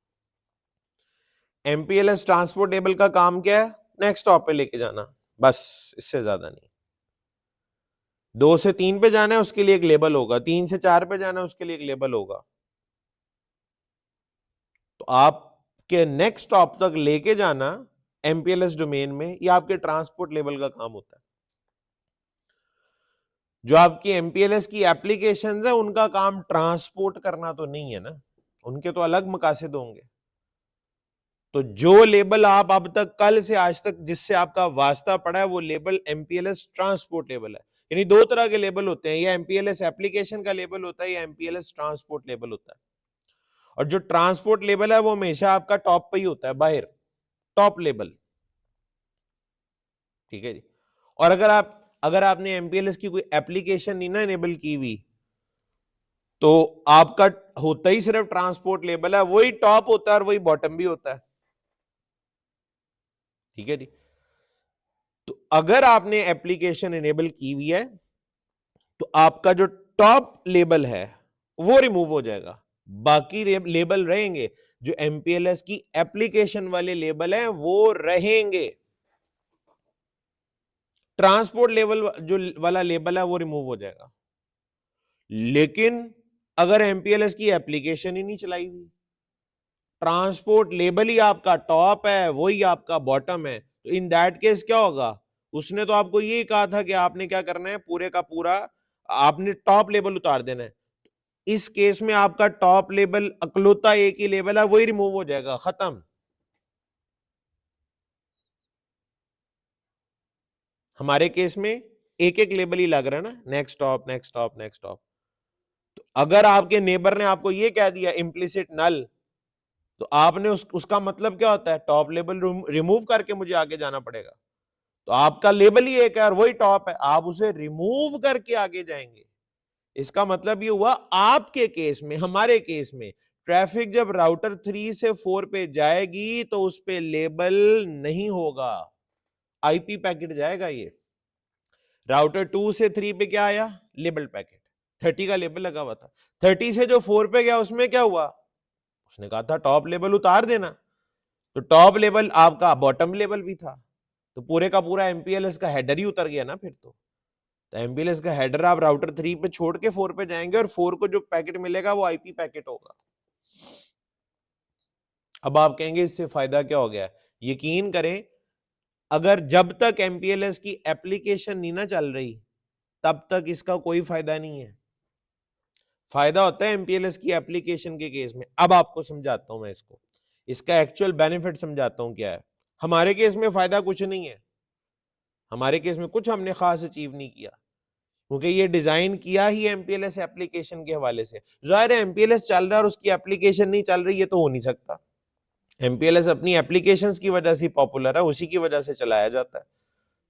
एमपीएलएस ट्रांसपोर्ट टेबल का काम क्या है? नेक्स्ट स्टॉप पे लेके जाना, बस, इससे ज्यादा नहीं। 2 से 3 पे जाना है उसके लिए एक लेबल होगा, 3 से 4 पे जाना है उसके लिए एक लेबल होगा। तो आपके नेक्स्ट स्टॉप तक लेके जाना एमपीएलएस डोमेन में, ये आपके ट्रांसपोर्ट लेबल का काम होता है। जो आपकी एमपीएलएस की एप्लीकेशंस है उनका काम ट्रांसपोर्ट करना तो नहीं है ना, उनके तो अलग मकासद होंगे। तो जो लेबल आप अब तक, कल से आज तक जिससे आपका वास्ता पड़ा है, वो लेबल एमपीएलएस ट्रांसपोर्ट लेबल है। यानी 2 तरह के लेबल होते हैं, या एमपीएलएस एप्लीकेशन का लेबल होता है, या एमपीएलएस ट्रांसपोर्ट लेबल होता है। और जो ट्रांसपोर्ट लेबल है वो हमेशा आपका टॉप पे ही होता है, बाहर, टॉप लेबल, ठीक है जी। और अगर आपने एमपीएलएस की कोई एप्लीकेशन नहीं ना इनेबल की हुई, तो आपका होता ही सिर्फ ट्रांसपोर्ट लेबल है, वही टॉप होता है और वही बॉटम भी होता है, ठीक है जी। तो अगर आपने एप्लीकेशन इनेबल की हुई है तो आपका जो टॉप लेबल है वो रिमूव हो जाएगा, बाकी लेबल रहेंगे। जो एमपीएलएस की एप्लीकेशन वाले लेबल हैं वो रहेंगे, ट्रांसपोर्ट लेवल जो वाला लेबल है वो रिमूव हो जाएगा। लेकिन अगर एमपीएलएस की एप्लीकेशन ही नहीं चलाई हुई, ट्रांसपोर्ट लेबल ही आपका टॉप है, वही आपका बॉटम है, तो इन दैट केस क्या होगा? उसने तो आपको यही कहा था कि आपने क्या करना है, पूरे का पूरा आपने टॉप लेबल उतार देना है। इस केस में आपका टॉप लेबल अकलौता एक ही लेबल है, वही रिमूव हो जाएगा, खत्म। हमारे केस में एक एक लेबल ही लग रहा है ना, next top, next top, next top. तो अगर आपके नेबर ने आपको यह कह दिया इम्प्लिसिट नल, तो आपने उसका मतलब क्या होता है? टॉप लेबल रिमूव करके मुझे आगे जाना पड़ेगा। तो आपका लेबल ही एक है और वही टॉप है, आप उसे रिमूव करके आगे जाएंगे। इसका मतलब ये हुआ आपके केस में, हमारे केस में ट्रैफिक जब राउटर 3 से 4 पे जाएगी तो उस पे लेबल नहीं होगा, आईपी पैकेट जाएगा। ये राउटर 2 से 3 पे क्या आया? लेबल पैकेट, 30 का लेबल लगा हुआ था। 30 से जो 4 पे गया उसमें क्या हुआ? उसने कहा था टॉप लेबल उतार देना, तो टॉप लेबल आपका बॉटम लेबल भी था, तो पूरे का पूरा एमपीएलएस का हेडर ही उतर गया ना फिर तो। एमपीएलएस का हेडर आप राउटर 3 पे छोड़ के 4 पे जाएंगे और 4 को जो पैकेट मिलेगा वो आईपी पैकेट होगा। अब आप कहेंगे इससे फायदा क्या हो गया? यकीन करें, अगर जब तक एमपीएलएस की एप्लीकेशन नहीं ना चल रही तब तक इसका कोई फायदा नहीं है। फायदा होता है एमपीएलएस की एप्लीकेशन के केस में। अब आपको समझाता हूं मैं इसको, इसका एक्चुअल बेनिफिट समझाता हूं क्या है। हमारे केस में फायदा कुछ नहीं है, हमारे केस में कुछ हमने खास अचीव नहीं किया, क्योंकि ये डिजाइन किया ही एमपीएलएस एप्लीकेशन के हवाले से। जाहिर है एमपीएलएस चल रहा है और उसकी एप्लीकेशन नहीं चल रही, ये तो हो नहीं सकता। एमपीएलएस अपनी एप्लीकेशंस की वजह से पॉपुलर है, उसी की वजह से चलाया जाता है,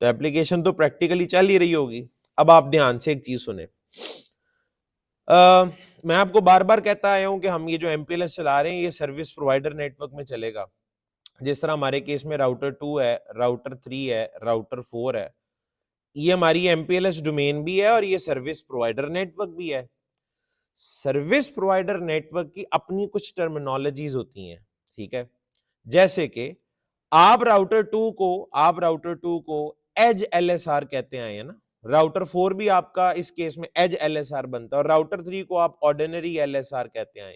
तो एप्लीकेशन तो प्रैक्टिकली चल ही रही होगी। अब आप ध्यान से एक चीज सुने, मैं आपको बार बार कहता आया हूं कि हम ये जो एमपीएलएस चला रहे हैं ये सर्विस प्रोवाइडर नेटवर्क में चलेगा। जिस तरह हमारे केस में राउटर 2 है, राउटर 3 है, राउटर 4 है, ये हमारी एमपीएलएस डोमेन भी है और ये सर्विस प्रोवाइडर नेटवर्क भी है। सर्विस प्रोवाइडर नेटवर्क की अपनी कुछ टर्मिनोलॉजीज होती हैं, ठीक है। जैसे कि आप राउटर 2 को एज एलएसआर कहते हैं ना, राउटर 4 भी आपका इस केस में एज एलएसआर बनता है, और राउटर 3 को आप ऑर्डिनरी एलएसआर कहते हैं।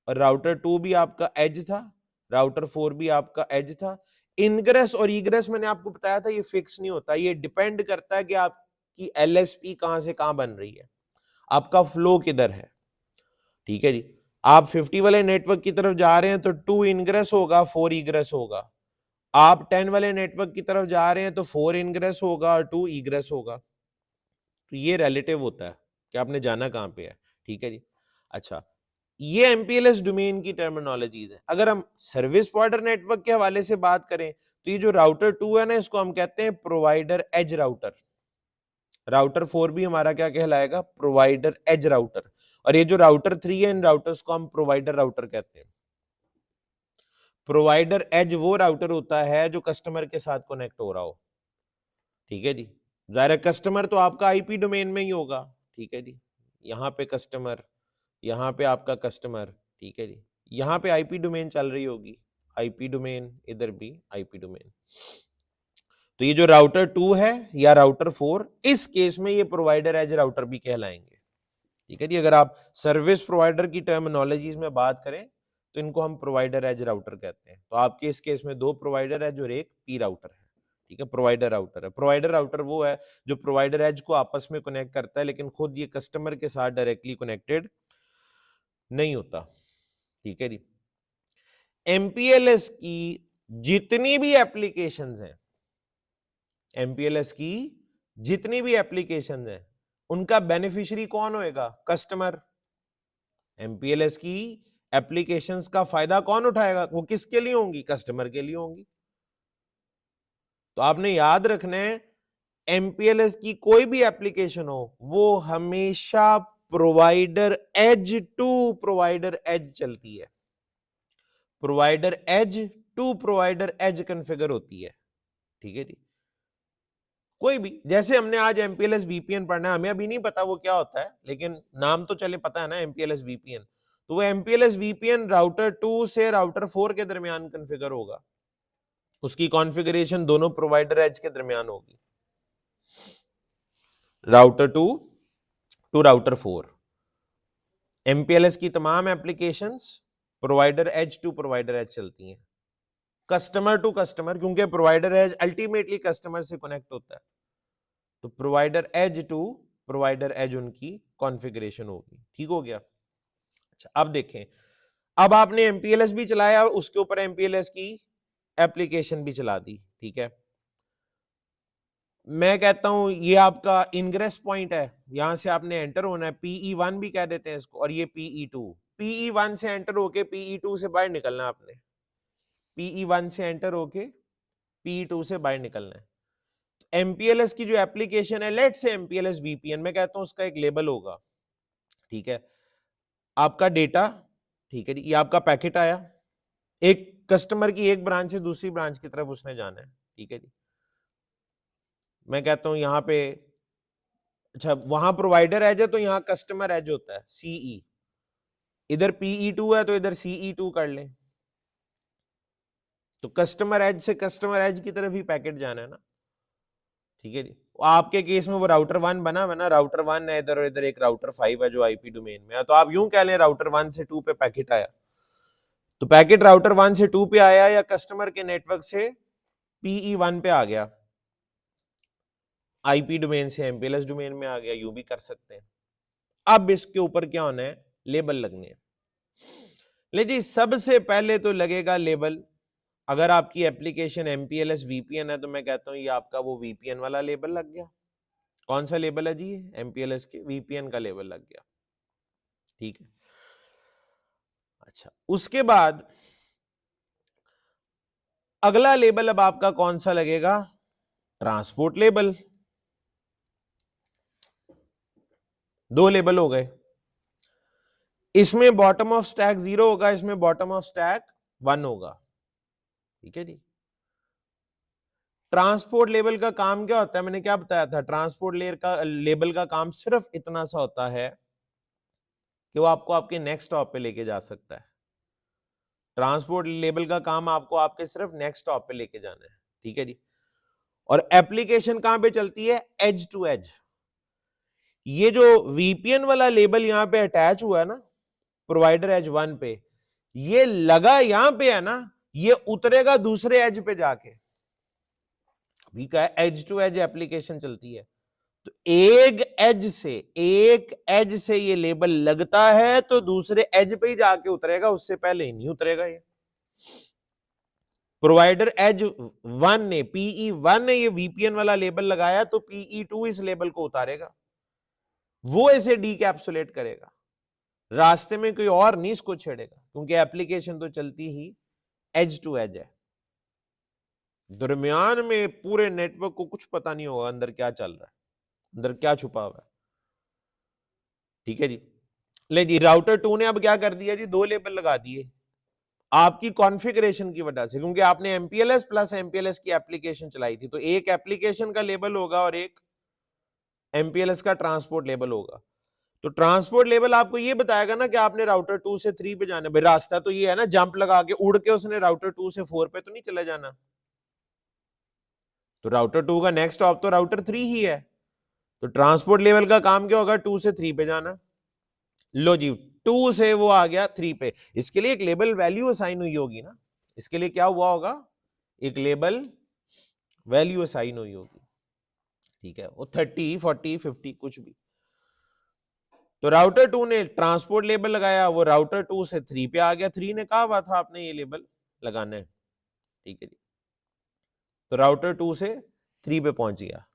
और राउटर 2 भी आपका एज था, राउटर 4 भी आपका एज था। इनग्रेस और इग्रेस मैंने आपको बताया था ये फिक्स नहीं होता, ये डिपेंड करता है कि आपकी एलएसपी कहां से कहां बन रही है, आपका फ्लो किधर है, ठीक है जी। आप 50 वाले नेटवर्क की तरफ जा रहे हैं तो 2 इनग्रेस होगा, 4 इग्रेस होगा। आप 10 वाले नेटवर्क की तरफ जा रहे हैं तो 4 इनग्रेस होगा और 2 इग्रेस होगा। तो ये रिलेटिव होता है कि आपने जाना कहां पे है, ठीक है जी। अच्छा, ये एमपीएलएस डोमेन की टर्मिनोलॉजीज है। अगर हम सर्विस प्रोवाइडर नेटवर्क के हवाले से बात करें तो ये जो राउटर 2 है ना, इसको हम कहते हैं प्रोवाइडर एज राउटर। राउटर 4 भी हमारा क्या कहलाएगा? Provider edge router. और ये जो राउटर 3 है, इन राउटर्स को हम प्रोवाइडर राउटर कहते हैं। प्रोवाइडर एज वो राउटर होता है जो कस्टमर के साथ कनेक्ट हो रहा हो, ठीक है जी। जाहिर कस्टमर तो आपका आईपी डोमेन में ही होगा, ठीक है जी। यहाँ पे कस्टमर, यहाँ पे आपका कस्टमर, ठीक है जी। यहाँ पे आईपी डोमेन चल रही होगी, आईपी डोमेन, इधर भी आईपी डोमेन। तो ये जो राउटर 2 है या राउटर 4, इस केस में ये प्रोवाइडर एज राउटर भी कहलाएंगे। ठीक है जी, अगर आप सर्विस प्रोवाइडर की टर्मिनोलॉजीज में बात करें तो इनको हम प्रोवाइडर एज राउटर कहते हैं। तो आपके इस केस में 2 प्रोवाइडर है और एक पी राउटर है। ठीक है, प्रोवाइडर राउटर है। प्रोवाइडर राउटर वो है जो प्रोवाइडर एज को आपस में कनेक्ट करता है, लेकिन खुद ये कस्टमर के साथ डायरेक्टली कनेक्टेड नहीं होता। ठीक है जी, एमपीएलएस की जितनी भी एप्लीकेशंस हैं, एमपीएलएस की जितनी भी एप्लीकेशंस हैं, उनका बेनिफिशियरी कौन होएगा? कस्टमर। एमपीएलएस की एप्लीकेशंस का फायदा कौन उठाएगा? वो किसके लिए होंगी? कस्टमर के लिए होंगी। तो आपने याद रखना है, एमपीएलएस की कोई भी एप्लीकेशन हो वो हमेशा provider edge to provider edge चलती है। Provider edge to provider edge configure होती है। ठीक है जी, कोई भी, जैसे हमने आज एमपीएलएस वीपीएन पढ़ना है, हमें अभी नहीं पता वो क्या होता है, लेकिन नाम तो चले पता है ना, एमपीएलएस वीपीएन। तो वो एमपीएलएस वीपीएन राउटर 2 से राउटर 4 के दरमियान कॉन्फ़िगर होगा। उसकी कॉन्फ़िगरेशन दोनों प्रोवाइडर एज के दरमियान होगी, राउटर 2 टू राउटर 4। एमपीएलएस की तमाम applications provider edge to provider edge चलती हैं, कस्टमर टू कस्टमर, क्योंकि प्रोवाइडर एज अल्टीमेटली कस्टमर से कनेक्ट होता है। तो provider edge to provider edge उनकी कॉन्फ़िगरेशन होगी। ठीक हो गया? अच्छा, अब देखें, अब आपने एमपीएलएस भी चलाया, उसके ऊपर एमपीएलएस की एप्लीकेशन भी चला दी। ठीक है, मैं कहता हूं ये आपका इनग्रेस पॉइंट है, यहां से आपने एंटर होना है, PE1 भी कह देते हैं इसको, और ये PE2। PE1 से एंटर होके PE2 से बाहर निकलना आपने, PE1 से एंटर होके PE2 से बाहर निकलना है। एमपीएलएस की जो एप्लीकेशन है, लेट से एमपीएलएस वीपीएन, मैं कहता हूं उसका एक लेबल होगा। ठीक है, आपका डेटा, ठीक है जी, ये आपका पैकेट आया, एक कस्टमर की एक ब्रांच से दूसरी ब्रांच की तरफ उसने जाना है। ठीक है जी, मैं कहता हूं यहां पे, अच्छा वहां प्रोवाइडर एज है तो यहां कस्टमर एज होता है, सीई। इधर PE2 है तो इधर CE2 कर लें। तो कस्टमर एज से कस्टमर एज की तरफ ही पैकेट जाना है ना। ठीक है जी, आपके केस में वो राउटर 1 बना हुआ ना, राउटर 1 है इधर, और इधर एक राउटर 5 है जो आईपी डोमेन में है। तो आप यूं कह लें राउटर 1 से 2 पे पैकेट आया, तो पैकेट राउटर 1 से 2 पे आया या कस्टमर के नेटवर्क से PE1 पे आ गया, आईपी डोमेन से एमपीएलएस डोमेन में आ गया, यूं भी कर सकते हैं। अब इसके ऊपर क्या होना है? लेबल लगने हैं। ले जी, सबसे पहले तो लगेगा लेबल। अगर आपकी एप्लीकेशन एमपीएलएस वीपीएन है तो मैं कहता हूं ये आपका वो वीपीएन वाला लेबल लग गया। कौन सा लेबल है जी? एमपीएलएस के वीपीएन का लेबल लग गया। ठीक है, अच्छा उसके बाद अगला लेबल अब आपका कौन सा लगेगा? Transport label. 2 लेबल हो गए, इसमें बॉटम ऑफ स्टैक 0 होगा, इसमें बॉटम ऑफ स्टैक 1 होगा। ठीक है जी, ट्रांसपोर्ट लेबल का काम क्या होता है? मैंने क्या बताया था, ट्रांसपोर्ट लेबल का काम सिर्फ इतना सा होता है कि वो आपको आपके नेक्स्ट स्टॉप पे लेके जा सकता है। ट्रांसपोर्ट लेबल का काम आपको आपके सिर्फ नेक्स्ट स्टॉप पे लेके जाना है। ठीक है जी, और एप्लीकेशन कहां पे चलती है? Edge to edge. ये जो वीपीएन वाला लेबल यहां पे अटैच हुआ है ना प्रोवाइडर एज 1 पे, ये लगा यहां पे है ना, ये उतरेगा दूसरे एज पे जाके। अभी का एज टू एज एप्लीकेशन चलती है, तो एक एज से ये लेबल लगता है तो दूसरे एज पे ही जाके उतरेगा, उससे पहले नहीं उतरेगा। ये प्रोवाइडर एज 1 ने, PE1 ने ये वीपीएन वाला लेबल लगाया तो PE2 इस लेबल को उतारेगा, वो इसे डीकैप्सुलेट करेगा, रास्ते में कोई और नहीं इसको छेड़ेगा, क्योंकि एप्लीकेशन तो चलती ही एज टू एज है। दरमियान में पूरे नेटवर्क को कुछ पता नहीं होगा अंदर क्या चल रहा है, अंदर क्या छुपा हुआ है। ठीक है जी, ले जी, राउटर 2 ने अब क्या कर दिया जी? 2 लेबल लगा दिए आपकी कॉन्फ़िगरेशन की वजह से, क्योंकि आपने एमपीएलएस प्लस एमपीएलएस की एप्लीकेशन चलाई थी, तो एक एप्लीकेशन का लेबल होगा और एक एमपीएलएस का ट्रांसपोर्ट लेबल होगा। तो ट्रांसपोर्ट लेबल आपको ये बताएगा ना कि आपने राउटर 2 से 3 पे जाना है। भाई रास्ता तो ये है ना, जंप लगा के उड़ के उसने राउटर 2 से 4 पे तो नहीं चला जाना। तो राउटर 2 का नेक्स्ट स्टॉप तो राउटर 3 ही है। तो ट्रांसपोर्ट लेवल का काम क्या होगा, 2 से 3 पे जाना। लो जी, 2 से वो आ गया 3 पे, इसके लिए एक लेबल वैल्यू असाइन हुई होगी ना, इसके लिए क्या हुआ होगा, एक लेबल वैल्यू असाइन हुई होगी। ठीक है, वो 30, 40, 50 कुछ भी। तो राउटर 2 ने ट्रांसपोर्ट लेबल लगाया, वो राउटर 2 से 3 पे आ गया, 3 ने कहा हुआ था आपने ये लेबल लगाना है। ठीक है जी, तो राउटर 2 से 3 पे पहुंच गया।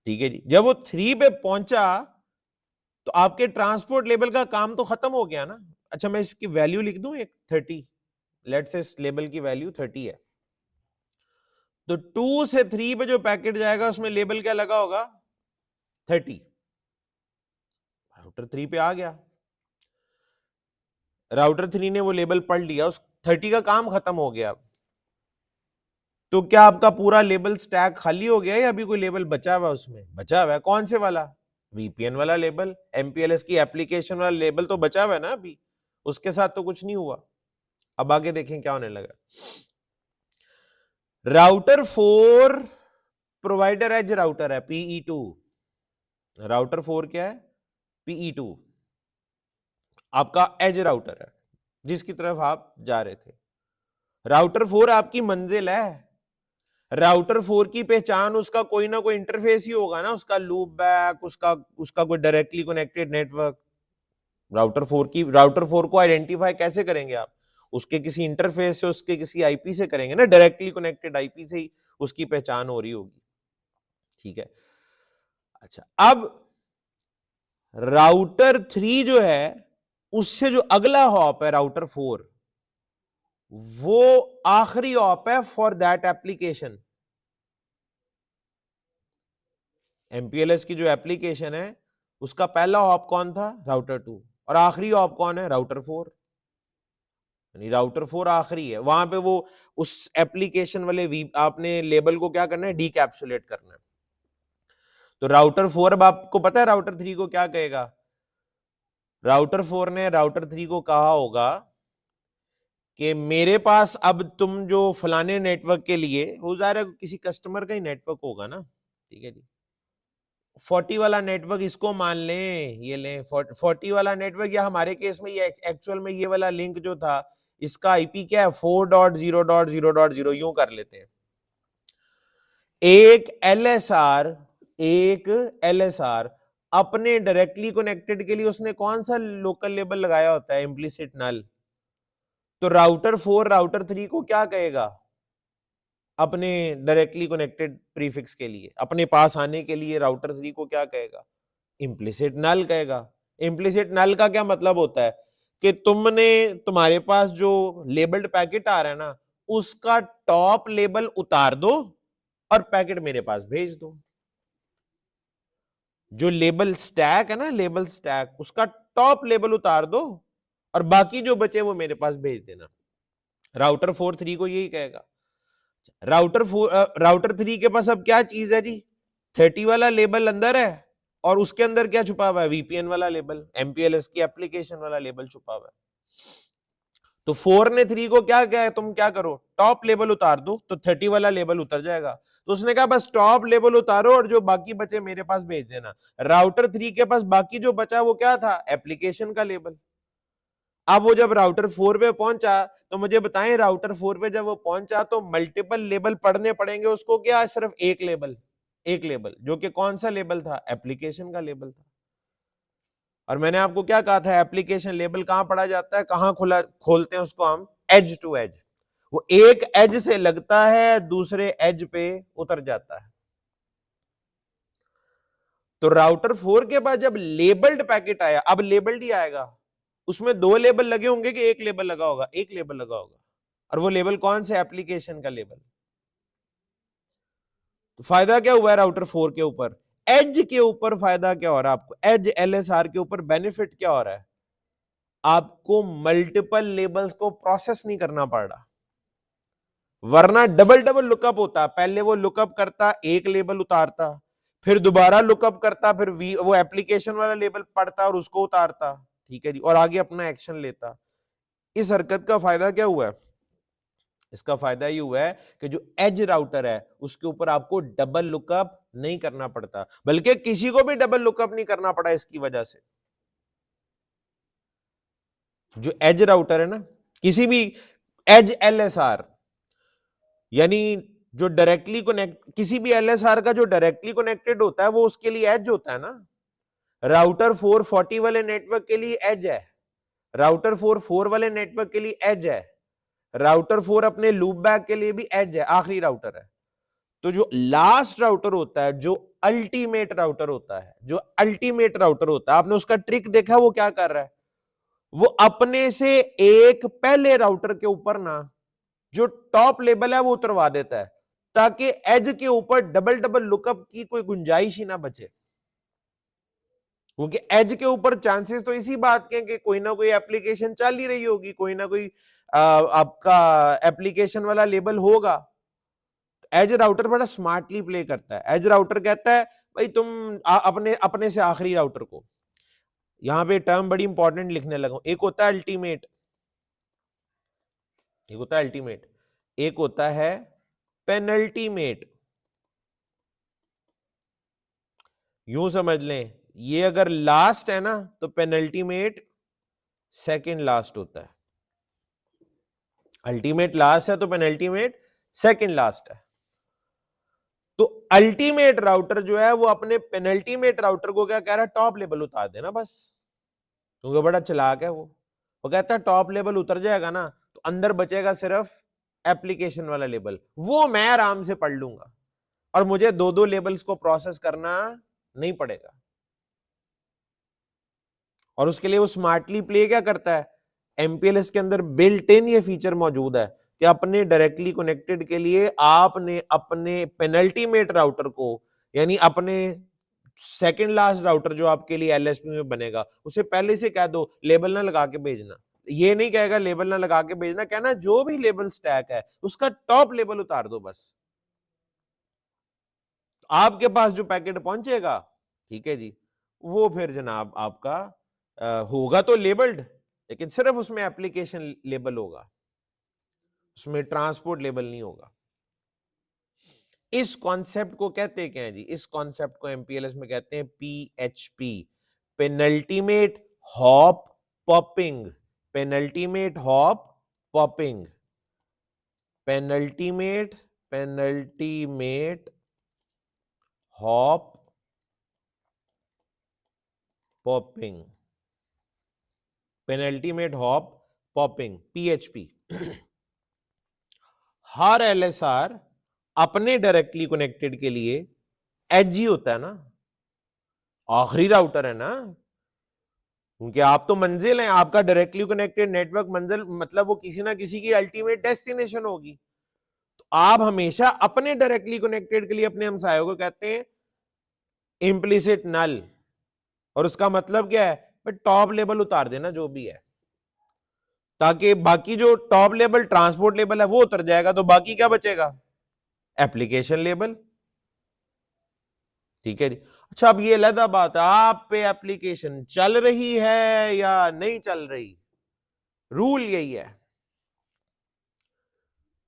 ठीक है जी, जब वो 3 पे पहुंचा तो आपके ट्रांसपोर्ट लेबल का काम तो खत्म हो गया ना। अच्छा, मैं इसकी वैल्यू लिख दूं एक 30, लेट्स से इस लेबल की वैल्यू 30 है। तो 2 से 3 पे जो पैकेट जाएगा उसमें लेबल क्या लगा होगा, 30। राउटर 3 पे आ गया, राउटर 3 ने वो लेबल पढ़ लिया, उस 30 का काम खत्म हो गया। तो क्या आपका पूरा लेबल स्टैक खाली हो गया या अभी कोई लेबल बचा हुआ है? उसमें बचा हुआ है, कौन से वाला, वीपीएन वाला लेबल, एमपीएलएस की एप्लीकेशन वाला लेबल तो बचा हुआ है ना अभी, उसके साथ तो कुछ नहीं हुआ। अब आगे देखें क्या होने लगा। राउटर 4 प्रोवाइडर एज राउटर है, PE2। राउटर 4 क्या है, PE2 आपका एज राउटर है जिसकी तरफ आप जा रहे थे। राउटर 4 आपकी मंजिल है। राउटर 4 की पहचान उसका कोई ना कोई इंटरफेस ही होगा ना, उसका लूप बैक, उसका उसका कोई डायरेक्टली कनेक्टेड नेटवर्क। राउटर 4 को आइडेंटिफाई कैसे करेंगे आप, उसके किसी इंटरफेस से, उसके किसी आईपी से करेंगे ना, डायरेक्टली कनेक्टेड आईपी से ही उसकी पहचान हो रही होगी। ठीक है, अच्छा, अब राउटर 3 जो है उससे जो अगला हॉप है राउटर 4, वो आखिरी हॉप है फॉर दैट एप्लीकेशन। एमपीएलएस की जो एप्लीकेशन है उसका पहला हॉप कौन था, राउटर 2, और आखिरी हॉप कौन है, राउटर 4। यानी राउटर 4 आखिरी है, वहां पे वो उस एप्लीकेशन वाले आपने लेबल को क्या करना है, डीकैप्सुलेट करना है। तो राउटर 4, अब आपको पता है राउटर 3 को क्या कहेगा, राउटर 4 ने राउटर 3 को कहा होगा कि मेरे पास अब तुम जो फलाने नेटवर्क के लिए, वो ज़ाहिर है किसी कस्टमर का ही नेटवर्क होगा ना। ठीक है जी, 40 वाला नेटवर्क इसको मान लें, ये लें 40 वाला नेटवर्क, या हमारे केस में ये एक्चुअल में ये वाला लिंक जो था इसका आईपी क्या है, 4.0.0.0, यूं कर लेते हैं। एक एलएसआर अपने डायरेक्टली कनेक्टेड के लिए उसने कौन सा लोकल लेबल लगाया होता है, इम्प्लिसिट नल। तो राउटर 4 राउटर 3 को क्या कहेगा, अपने डायरेक्टली कनेक्टेड प्रीफिक्स के लिए, अपने पास आने के लिए राउटर 3 को क्या कहेगा, इम्प्लिसिट नल कहेगा। इम्प्लिसिट नल का क्या मतलब होता है कि तुम्हारे पास जो लेबल्ड पैकेट आ रहा है ना, उसका टॉप लेबल उतार दो और पैकेट मेरे पास भेज दो। जो लेबल स्टैक है ना, लेबल स्टैक, उसका टॉप लेबल उतार दो और बाकी जो बचे वो मेरे पास भेज देना। राउटर 4 3 को यही कहेगा। राउटर 3 के पास अब क्या चीज है जी, 30 वाला लेबल अंदर है और उसके अंदर क्या छुपा हुआ है, वीपीएन वाला लेबल, एमपीएलएस की एप्लीकेशन वाला लेबल छुपा हुआ है। तो 4 ने 3 को क्या कहा है, तुम क्या करो, टॉप लेबल उतार दो, तो 30 वाला लेबल उतर जाएगा। तो उसने कहा बस टॉप लेबल उतारो और जो बाकी बचे मेरे पास भेज देना। राउटर 3 के पास बाकी जो बचा वो क्या था, एप्लीकेशन का लेबल। अब वो जब राउटर 4 पे पहुंचा तो मुझे बताएं, राउटर 4 पे जब वो पहुंचा तो मल्टीपल लेबल पढ़ने पड़ेंगे उसको, क्या सिर्फ एक लेबल जो कि कौन सा लेबल था, एप्लीकेशन का लेबल था। और मैंने आपको क्या कहा था, एप्लीकेशन लेबल कहां पढ़ा जाता है, कहां खोलते हैं उसको हम, एज टू एज। वो एक एज से लगता है दूसरे एज पे उतर जाता है। तो राउटर 4 के पास जब लेबल्ड पैकेट आया, अब लेबल्ड ही आएगा, उसमें दो लेबल लगे होंगे कि एक लेबल लगा होगा, एक लेबल लगा होगा, और वो लेबल कौन से, एप्लीकेशन का लेबल। तो फायदा क्या हुआ है राउटर 4 के ऊपर, एज के ऊपर फायदा क्या हो रहा है आपको, एज एलएसआर के ऊपर बेनिफिट क्या हो रहा है, आपको मल्टीपल लेबल्स को प्रोसेस नहीं करना पड़ रहा। वरना डबल डबल लुकअप होता, पहले वो लुकअप करता, एक लेबल उतारता, फिर दोबारा लुकअप करता, फिर वो एप्लीकेशन वाला लेबल पढ़ता और उसको उतारता, ठीक है जी, और आगे अपना एक्शन लेता। इस हरकत का फायदा क्या हुआ है? इसका फायदा ये हुआ है कि जो एज राउटर है उसके ऊपर आपको डबल लुकअप नहीं करना पड़ता, बल्कि किसी को भी डबल लुकअप नहीं करना पड़ा इसकी वजह से। जो एज राउटर है ना, किसी भी एज एलएसआर, यानी जो डायरेक्टली कनेक्ट, किसी भी एलएसआर का जो डायरेक्टली कनेक्टेड होता है वो उसके लिए एज होता है ना। राउटर 440 वाले नेटवर्क के लिए एज है, राउटर 44 वाले नेटवर्क के लिए एज है, राउटर 4 अपने लूप बैक के लिए भी एज है, आखिरी राउटर है। तो जो लास्ट राउटर होता है, जो अल्टीमेट राउटर होता है, जो अल्टीमेट राउटर होता है, आपने उसका ट्रिक देखा वो क्या कर रहा है? वो अपने से एक पहले राउटर के ऊपर ना जो टॉप लेवल है वो उतरवा देता है, ताकि एज के ऊपर डबल डबल लुकअप की कोई गुंजाइश ही ना बचे। क्योंकि एज के ऊपर चांसेस तो इसी बात के कि कोई ना कोई एप्लीकेशन चल ही रही होगी, कोई ना कोई आपका एप्लीकेशन वाला लेबल होगा। एज राउटर बड़ा स्मार्टली प्ले करता है। एज राउटर कहता है भाई तुम अपने से आखिरी राउटर को, यहां पे टर्म बड़ी इंपॉर्टेंट लिखने लगा, एक होता है अल्टीमेट, एक होता है अल्टीमेट, एक होता है पेनल्टीमेट। यूं समझ लें, ये अगर लास्ट है ना तो पेनल्टीमेट सेकंड लास्ट होता है, अल्टीमेट लास्ट है तो पेनल्टीमेट सेकंड लास्ट है। तो अल्टीमेट राउटर जो है वो अपने पेनल्टीमेट राउटर को क्या कह रहा है? टॉप लेवल उतार देना बस, क्योंकि बड़ा चालाक है वो कहता है टॉप लेवल उतर जाएगा ना तो अंदर बचेगा सिर्फ एप्लीकेशन वाला लेवल, वो मैं आराम से पढ़ लूंगा और मुझे दो दो लेवल्स को प्रोसेस करना नहीं पड़ेगा। और उसके लिए वो स्मार्टली प्ले क्या करता है? एमपीएलएस के अंदर बिल्ट इन ये फीचर मौजूद है कि अपने डायरेक्टली कनेक्टेड के लिए आपने अपने पेनल्टीमेट राउटर को, यानी अपने सेकंड लास्ट राउटर जो आपके लिए एलएसपी में बनेगा, उसे पहले से कह दो लेबल ना लगा के भेजना। ये नहीं कहेगा लेबल ना लगा के भेजना, कहना जो भी लेबल स्टैक है उसका टॉप लेबल उतार दो बस, आपके पास जो पैकेट पहुंचेगा, ठीक है जी, वो फिर जनाब आपका होगा तो लेबल्ड, लेकिन सिर्फ उसमें एप्लीकेशन लेबल होगा, उसमें ट्रांसपोर्ट लेबल नहीं होगा। इस कॉन्सेप्ट को कहते क्या है जी? इस कॉन्सेप्ट को एमपीएलएस में कहते हैं PHP, penultimate hop popping, penultimate hop popping, penultimate hop popping, penultimate hop popping, PHP. हर एलएसआर अपने डायरेक्टली कनेक्टेड के लिए एज ही होता है ना, आखिरी राउटर है ना, क्योंकि आप तो मंजिल हैं, आपका डायरेक्टली कनेक्टेड नेटवर्क मंजिल मतलब वो किसी ना किसी की अल्टीमेट डेस्टिनेशन होगी। तो आप हमेशा अपने डायरेक्टली कनेक्टेड के लिए अपने हमसायों को कहते हैं इम्प्लिसिट नल, और उसका मतलब क्या है? टॉप लेवल उतार देना जो भी है, ताकि बाकी जो टॉप लेवल ट्रांसपोर्ट लेवल है वो उतर जाएगा, तो बाकी क्या बचेगा? एप्लीकेशन लेवल, ठीक है जी। अच्छा, अब ये अलग बात है आप पे एप्लीकेशन चल रही है या नहीं चल रही, रूल यही है।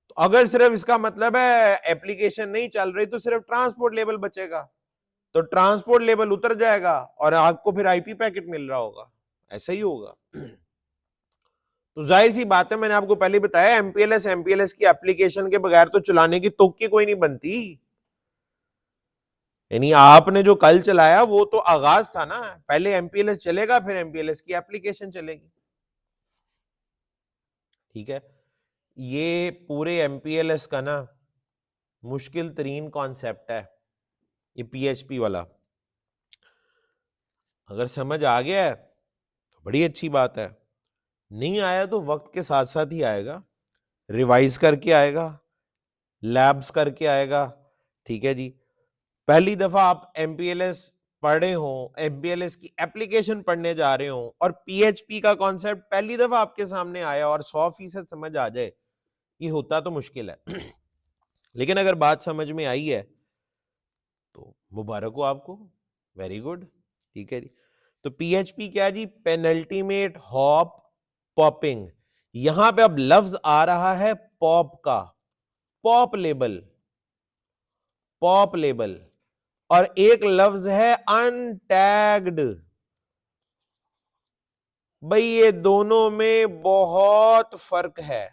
तो अगर सिर्फ इसका मतलब है एप्लीकेशन नहीं चल रही तो सिर्फ ट्रांसपोर्ट लेवल बचेगा, तो ट्रांसपोर्ट लेवल उतर जाएगा और आपको फिर आईपी पैकेट मिल रहा होगा, ऐसा ही होगा। तो जाहिर सी बात है, मैंने आपको पहले बताया एमपीएलएस की एप्लीकेशन के बगैर तो चलाने की तुक्की कोई नहीं बनती। यानी आपने जो कल चलाया वो तो आगाज था ना, पहले एमपीएलएस चलेगा फिर एमपीएलएस की एप्लीकेशन चलेगी, ठीक है। ये पूरे एमपीएलएस का ना मुश्किल तरीन कॉन्सेप्ट है ये पीएचपी वाला। अगर समझ आ गया है तो बड़ी अच्छी बात है, नहीं आया तो वक्त के साथ साथ ही आएगा, रिवाइज करके आएगा, लैब्स करके आएगा, ठीक है जी। पहली दफा आप एमपीएलएस पढ़े हो, एमपीएलएस की एप्लीकेशन पढ़ने जा रहे हो और पीएचपी का कॉन्सेप्ट पहली दफा आपके सामने आया और 100% समझ आ जाए, ये होता तो मुश्किल है। लेकिन अगर बात समझ में आई है तो मुबारक हो आपको, वेरी गुड। ठीक है जी। तो पीएचपी क्या है जी? Penultimate hop popping. यहां पे अब लफ्ज आ रहा है पॉप का, पॉप लेबल, पॉप लेबल, और एक लफ्ज है अनटैग्ड। भाई ये दोनों में बहुत फर्क है।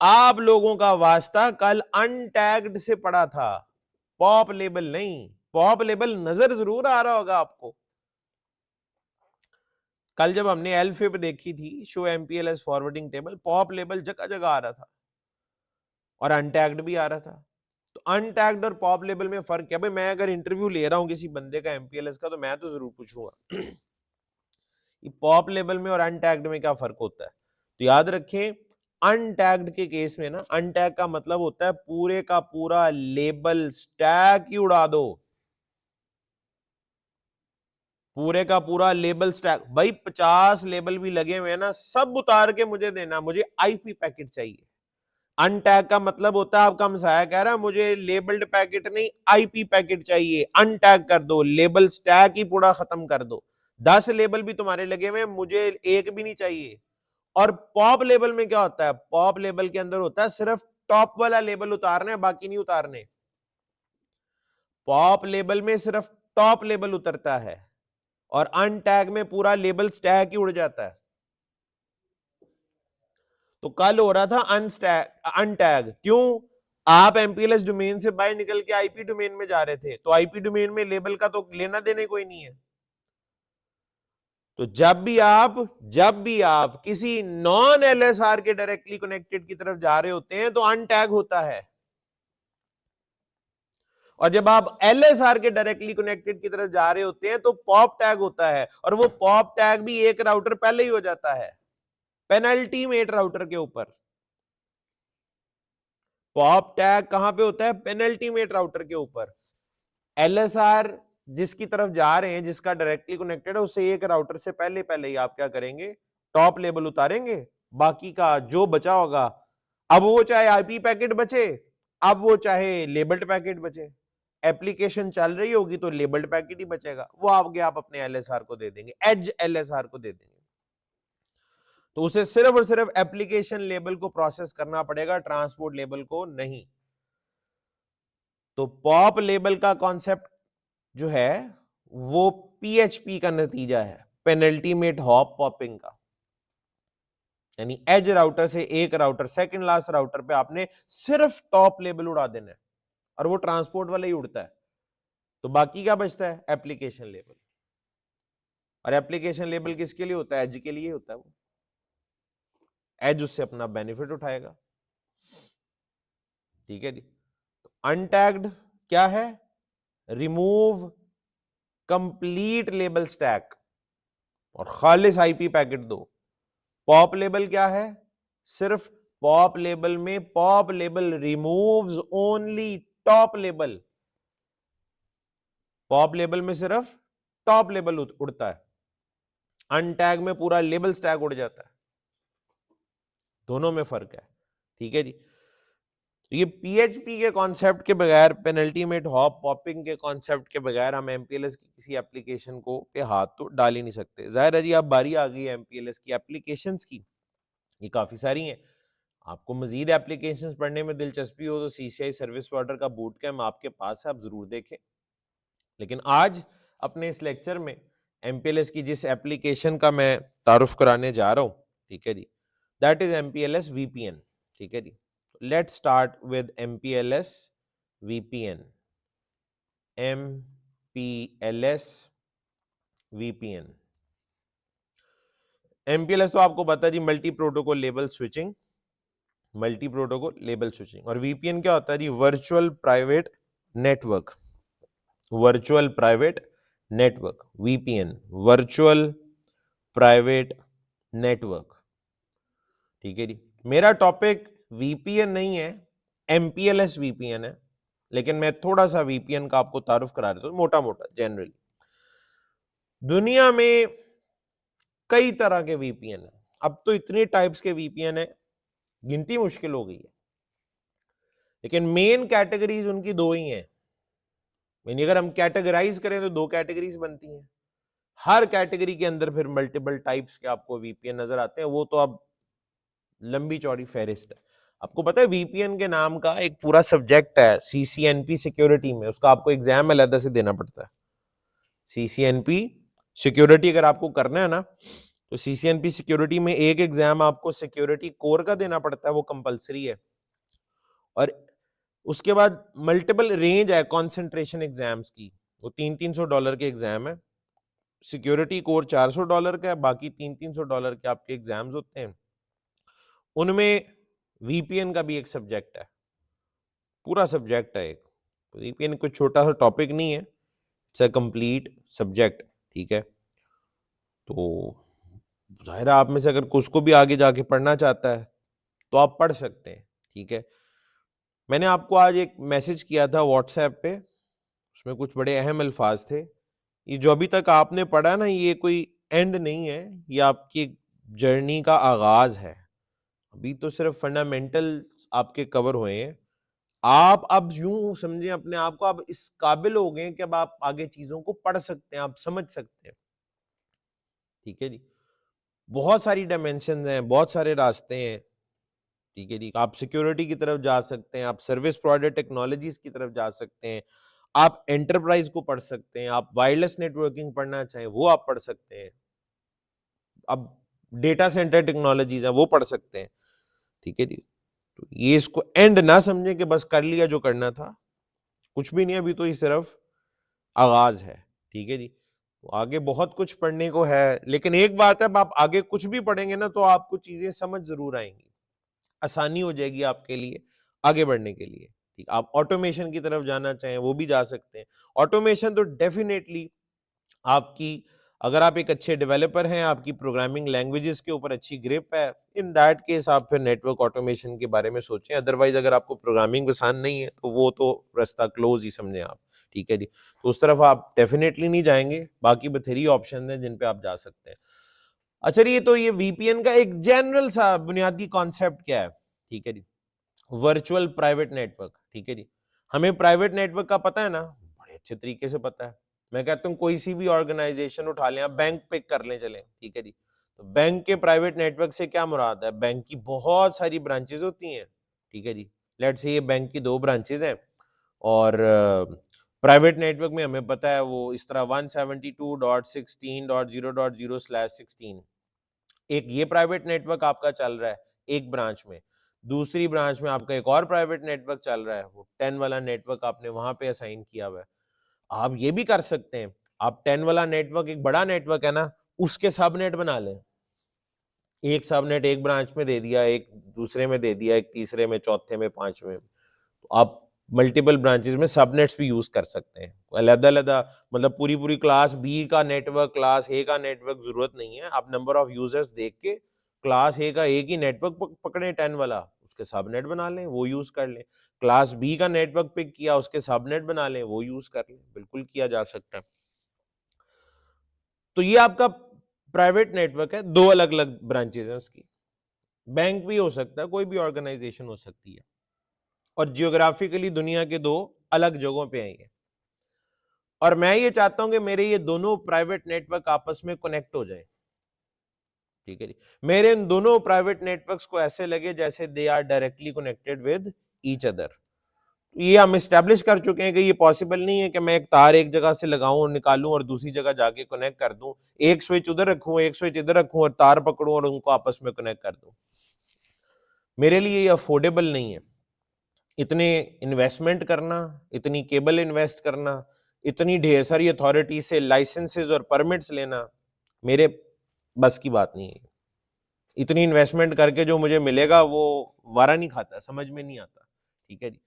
आप लोगों का वास्ता कल अनटैग्ड से पढ़ा था, पॉप लेबल नहीं। पॉप लेबल नजर जरूर आ रहा होगा आपको। कल जब हमने एलफिब देखी थी, show MPLS forwarding table, pop label जगह जगह आ रहा था और अनटैग्ड भी आ रहा था। तो अनटैग्ड और पॉप लेबल में फर्क क्या? भाई मैं अगर इंटरव्यू ले रहा हूं किसी बंदे का एमपीएलएस का, तो मैं तो जरूर पूछूंगा कि पॉप लेबल में और अनटैग्ड में क्या फर्क होता है। तो याद रखें, अनटैग्ड के केस में ना, अनटैग का मतलब होता है पूरे का पूरा लेबल स्टैक ही उड़ा दो, पूरे का पूरा लेबल स्टैक। भाई 50 लेबल भी लगे हुए हैं ना, सब उतार के मुझे देना, मुझे आईपी पैकेट चाहिए। अनटैग का मतलब होता है, आपका हमसाया कह रहा है मुझे लेबल्ड पैकेट नहीं आईपी पैकेट चाहिए, अनटैग कर दो, लेबल स्टैक ही पूरा खत्म कर दो। 10 लेबल भी तुम्हारे लगे हुए, मुझे एक भी नहीं चाहिए। और पॉप लेबल में क्या होता है? पॉप लेबल के अंदर होता है सिर्फ टॉप वाला लेबल उतारने, बाकी नहीं उतारने। पॉप लेबल में सिर्फ टॉप लेबल उतरता है और अनटैग में पूरा लेबल स्टैक ही उड़ जाता है। तो कल हो रहा था अनटैग। क्यों? आप एमपीएलएस डोमेन से बाहर निकल के आईपी डोमेन में जा रहे थे, तो आईपी डोमेन में लेबल का तो लेना देने कोई नहीं है। तो जब भी आप किसी नॉन एलएसआर के डायरेक्टली कनेक्टेड की तरफ जा रहे होते हैं तो अनटैग होता है, और जब आप एलएसआर के डायरेक्टली कनेक्टेड की तरफ जा रहे होते हैं तो पॉप टैग होता है, और वो पॉप टैग भी एक राउटर पहले ही हो जाता है, पेनल्टीमेट राउटर के ऊपर। पॉप टैग कहां पे होता है? पेनल्टीमेट राउटर के ऊपर। एलएसआर जिसकी तरफ जा रहे हैं, जिसका डायरेक्टली कनेक्टेड है, उससे एक राउटर से पहले पहले ही आप क्या करेंगे? टॉप लेबल उतारेंगे, बाकी का जो बचा होगा, अब वो चाहे आईपी पैकेट बचे, अब वो चाहे लेबल्ड पैकेट बचे, एप्लीकेशन चल रही होगी तो लेबल्ड पैकेट ही बचेगा, वो आगे आप अपने एलएसआर को दे देंगे, एज एलएसआर को दे देंगे। तो उसे सिर्फ और सिर्फ एप्लीकेशन लेबल को प्रोसेस करना पड़ेगा, ट्रांसपोर्ट लेबल को नहीं। तो पॉप लेबल का कॉन्सेप्ट जो है वो पीएचपी का नतीजा है, पेनल्टीमेट हॉप पॉपिंग का। यानी एज राउटर से एक राउटर, सेकंड लास्ट राउटर पे आपने सिर्फ टॉप लेबल उड़ा देना है, और वो ट्रांसपोर्ट वाला ही उड़ता है। तो बाकी क्या बचता है? Application label. और एप्लीकेशन लेबल किसके लिए होता है? एज के लिए होता है। वो एज उससे अपना बेनिफिट उठाएगा। ठीक है जी। तो अनटैग्ड क्या है? रिमूव कंप्लीट लेबल स्टैक और खालिस आईपी पैकेट दो। पॉप लेबल क्या है? सिर्फ पॉप लेबल में pop label removes only top label. Pop label में सिर्फ टॉप लेबल उड़ता है, अनटैग में पूरा लेबल स्टैक उड़ जाता है। दोनों में फर्क है। ठीक है जी। तो ये पीएचपी के कॉन्सेप्ट के बगैर, पेनल्टीमेट हॉप पॉपिंग के कॉन्सेप्ट के बगैर हम एमपीएलएस की किसी एप्लीकेशन को पे हाथ तो डाल ही नहीं सकते। जाहिर है जी, अब बारी आ गई है एमपीएलएस की एप्लीकेशंस की। ये काफी सारी हैं। आपको मजीद एप्लीकेशंस पढ़ने में दिलचस्पी हो तो सीसीआई सर्विस प्रोवाइडर का बूट कैंप आपके पास है, आप जरूर देखें। लेकिन आज अपने इस लेक्चर में एमपीएलएस की जिस एप्लीकेशन का मैं तारुफ कराने जा रहा हूं, ठीक है जी, दैट इज एमपीएलएस वीपीएन। ठीक है जी। Let's start with MPLS VPN. MPLS VPN. MPLS तो आपको पता है जी, multi protocol label switching, multi protocol label switching. और वीपीएन क्या होता है जी? Virtual private network. Virtual private network, VPN, virtual private network. ठीक है जी। मेरा टॉपिक वीपीएन नहीं है, एमपीएलएस वीपीएन है, लेकिन मैं थोड़ा सा वीपीएन का आपको तारुफ करा देता हूं, मोटा मोटा जनरली। दुनिया में कई तरह के वीपीएन है। अब तो इतनी टाइप्स के वीपीएन है, गिनती मुश्किल हो गई है, लेकिन मेन कैटेगरीज उनकी दो ही हैं। यानी अगर हम कैटेगराइज करें तो दो कैटेगरीज बनती हैं, हर कैटेगरी के अंदर फिर मल्टीपल टाइप्स के आपको वीपीएन नजर आते हैं, वो तो अब लंबी चौड़ी फेहरिस्त है। आपको पता है वीपीएन के नाम का एक पूरा सब्जेक्ट है सीसीएनपी सिक्योरिटी में, उसका आपको एग्जाम अलग से देना पड़ता है। सीसीएनपी सिक्योरिटी अगर आपको करना है ना, तो सीसीएनपी सिक्योरिटी में एक एग्जाम आपको सिक्योरिटी कोर का देना पड़ता है, वो कंपलसरी है। और उसके बाद मल्टीपल रेंज है कॉन्सेंट्रेशन एग्जाम्स की, वो $300-300 के एग्जाम है। सिक्योरिटी कोर $400 का है, बाकी $300-300 के आपके एग्जाम्स होते हैं। उनमें वीपीएन का भी एक सब्जेक्ट है, पूरा सब्जेक्ट है एक। वीपीएन कोई छोटा सा टॉपिक नहीं है, इट्स अ कंप्लीट सब्जेक्ट, ठीक है। तो जाहिर है आप में से अगर उसको भी आगे जाके पढ़ना चाहता है तो आप पढ़ सकते हैं, ठीक है। मैंने आपको आज एक मैसेज किया था व्हाट्सएप पे, उसमें कुछ बड़े अहम अल्फाज थे। ये जो अभी तक आपने पढ़ा ना, ये कोई एंड नहीं है, ये आपकी जर्नी का आगाज है। अभी तो सिर्फ फंडामेंटल आपके कवर हुए हैं। आप अब यूं समझें अपने आप को, आप इस काबिल हो गए कि अब आप आगे चीजों को पढ़ सकते हैं, आप समझ सकते हैं, ठीक है जी। बहुत सारी डायमेंशन हैं, बहुत सारे रास्ते हैं, ठीक है जी। आप सिक्योरिटी की तरफ जा सकते हैं, आप सर्विस प्रोवाइडर टेक्नोलॉजीज की तरफ जा सकते हैं, आप एंटरप्राइज को पढ़ सकते हैं, आप वायरलेस नेटवर्किंग पढ़ना चाहें वो आप पढ़ सकते हैं, अब डेटा सेंटर टेक्नोलॉजीज है वो पढ़ सकते हैं, ठीक है जी। तो ये इसको एंड ना समझें कि बस कर लिया जो करना था, कुछ भी नहीं, अभी तो ये सिर्फ आगाज है, ठीक है जी। तो आगे बहुत कुछ पढ़ने को है, लेकिन एक बात है, अब आप आगे कुछ भी पढ़ेंगे ना तो आपको चीजें समझ जरूर आएंगी, आसानी हो जाएगी आपके लिए आगे बढ़ने के लिए, ठीक। आप ऑटोमेशन की तरफ जाना चाहें वो भी जा सकते हैं। ऑटोमेशन तो डेफिनेटली आपकी, अगर आप एक अच्छे डेवलपर हैं, आपकी प्रोग्रामिंग लैंग्वेजेस के ऊपर अच्छी ग्रिप है, इन दैट केस आप फिर नेटवर्क ऑटोमेशन के बारे में सोचें। अदरवाइज अगर आपको प्रोग्रामिंग पसंद नहीं है तो वो तो रास्ता क्लोज ही समझें आप, ठीक है जी। तो उस तरफ आप डेफिनेटली नहीं जाएंगे, बाकी बथेरी ऑप्शन हैं जिन पे आप जा सकते हैं। अच्छा, ये वीपीएन का एक जनरल सा बुनियादी कॉन्सेप्ट क्या है, ठीक है जी। वर्चुअल प्राइवेट नेटवर्क, ठीक है जी। हमें प्राइवेट नेटवर्क का पता है ना, बड़े अच्छे तरीके से पता है। मैं कहता हूँ कोई सी भी ऑर्गेनाइजेशन उठा लें, आप बैंक पिक कर लें चले, ठीक है जी। तो बैंक के प्राइवेट नेटवर्क से क्या मुराद है, बैंक की बहुत सारी ब्रांचेस होती हैं, ठीक है जी। लेट्स से ये बैंक की 2 ब्रांचेस हैं, और प्राइवेट नेटवर्क में हमें पता है वो इस तरह 172.16.0.0/16 एक ये प्राइवेट नेटवर्क आपका चल रहा है एक ब्रांच में, दूसरी ब्रांच में आपका एक और प्राइवेट नेटवर्क चल रहा है, वो 10 वाला नेटवर्क आपने वहां पे असाइन किया हुआ है। आप ये भी कर सकते हैं, आप 10 वाला नेटवर्क एक बड़ा नेटवर्क है ना, उसके सबनेट बना लें। एक सबनेट एक ब्रांच में दे दिया, एक दूसरे में दे दिया, एक तीसरे में, चौथे में, पांचवें में। तो आप मल्टीपल ब्रांचेस में सबनेट्स भी यूज कर सकते हैं, अलग-अलग, मतलब पूरी पूरी क्लास बी का नेटवर्क, क्लास ए का नेटवर्क जरूरत नहीं है। आप नंबर ऑफ यूजर्स देख के क्लास ए का एक ही नेटवर्क पकड़े 10 वाला, उसके सबनेट बना लें, वो यूज कर लें। क्लास बी का नेटवर्क पिक किया, उसके सबनेट बना लें, वो यूज कर लें, बिल्कुल किया जा सकता है। तो ये आपका प्राइवेट नेटवर्क है, 2 अलग अलग ब्रांचेस हैं उसकी। बैंक भी हो सकता है, कोई भी ऑर्गेनाइजेशन हो सकती है, और जियोग्राफिकली दुनिया के 2 अलग जगहों पे आएंगे। और मैं ये चाहता हूं कि मेरे ये दोनों प्राइवेट नेटवर्क आपस में कनेक्ट हो जाए, ठीक है जी। मेरे इन दोनों प्राइवेट नेटवर्क्स को ऐसे लगे जैसे they are directly connected with each other. ये हम एस्टेब्लिश कर चुके हैं कि ये पॉसिबल नहीं है कि मैं एक तार एक जगह से लगाऊं और निकालूं और दूसरी जगह जाके कनेक्ट कर दूं, एक स्विच उधर रखूं, एक स्विच इधर रखूं और तार पकड़ूं और उनको आपस में कनेक्ट कर दूं। मेरे लिए ये अफोर्डेबल नहीं है, इतने इन्वेस्टमेंट करना, इतनी केबल इन्वेस्ट करना, इतनी ढेर सारी अथॉरिटी से लाइसेंसेस और परमिट्स लेना मेरे बस की बात नहीं है। इतनी इन्वेस्टमेंट करके जो मुझे मिलेगा वो वारा नहीं खाता, समझ में नहीं आता, ठीक है जी।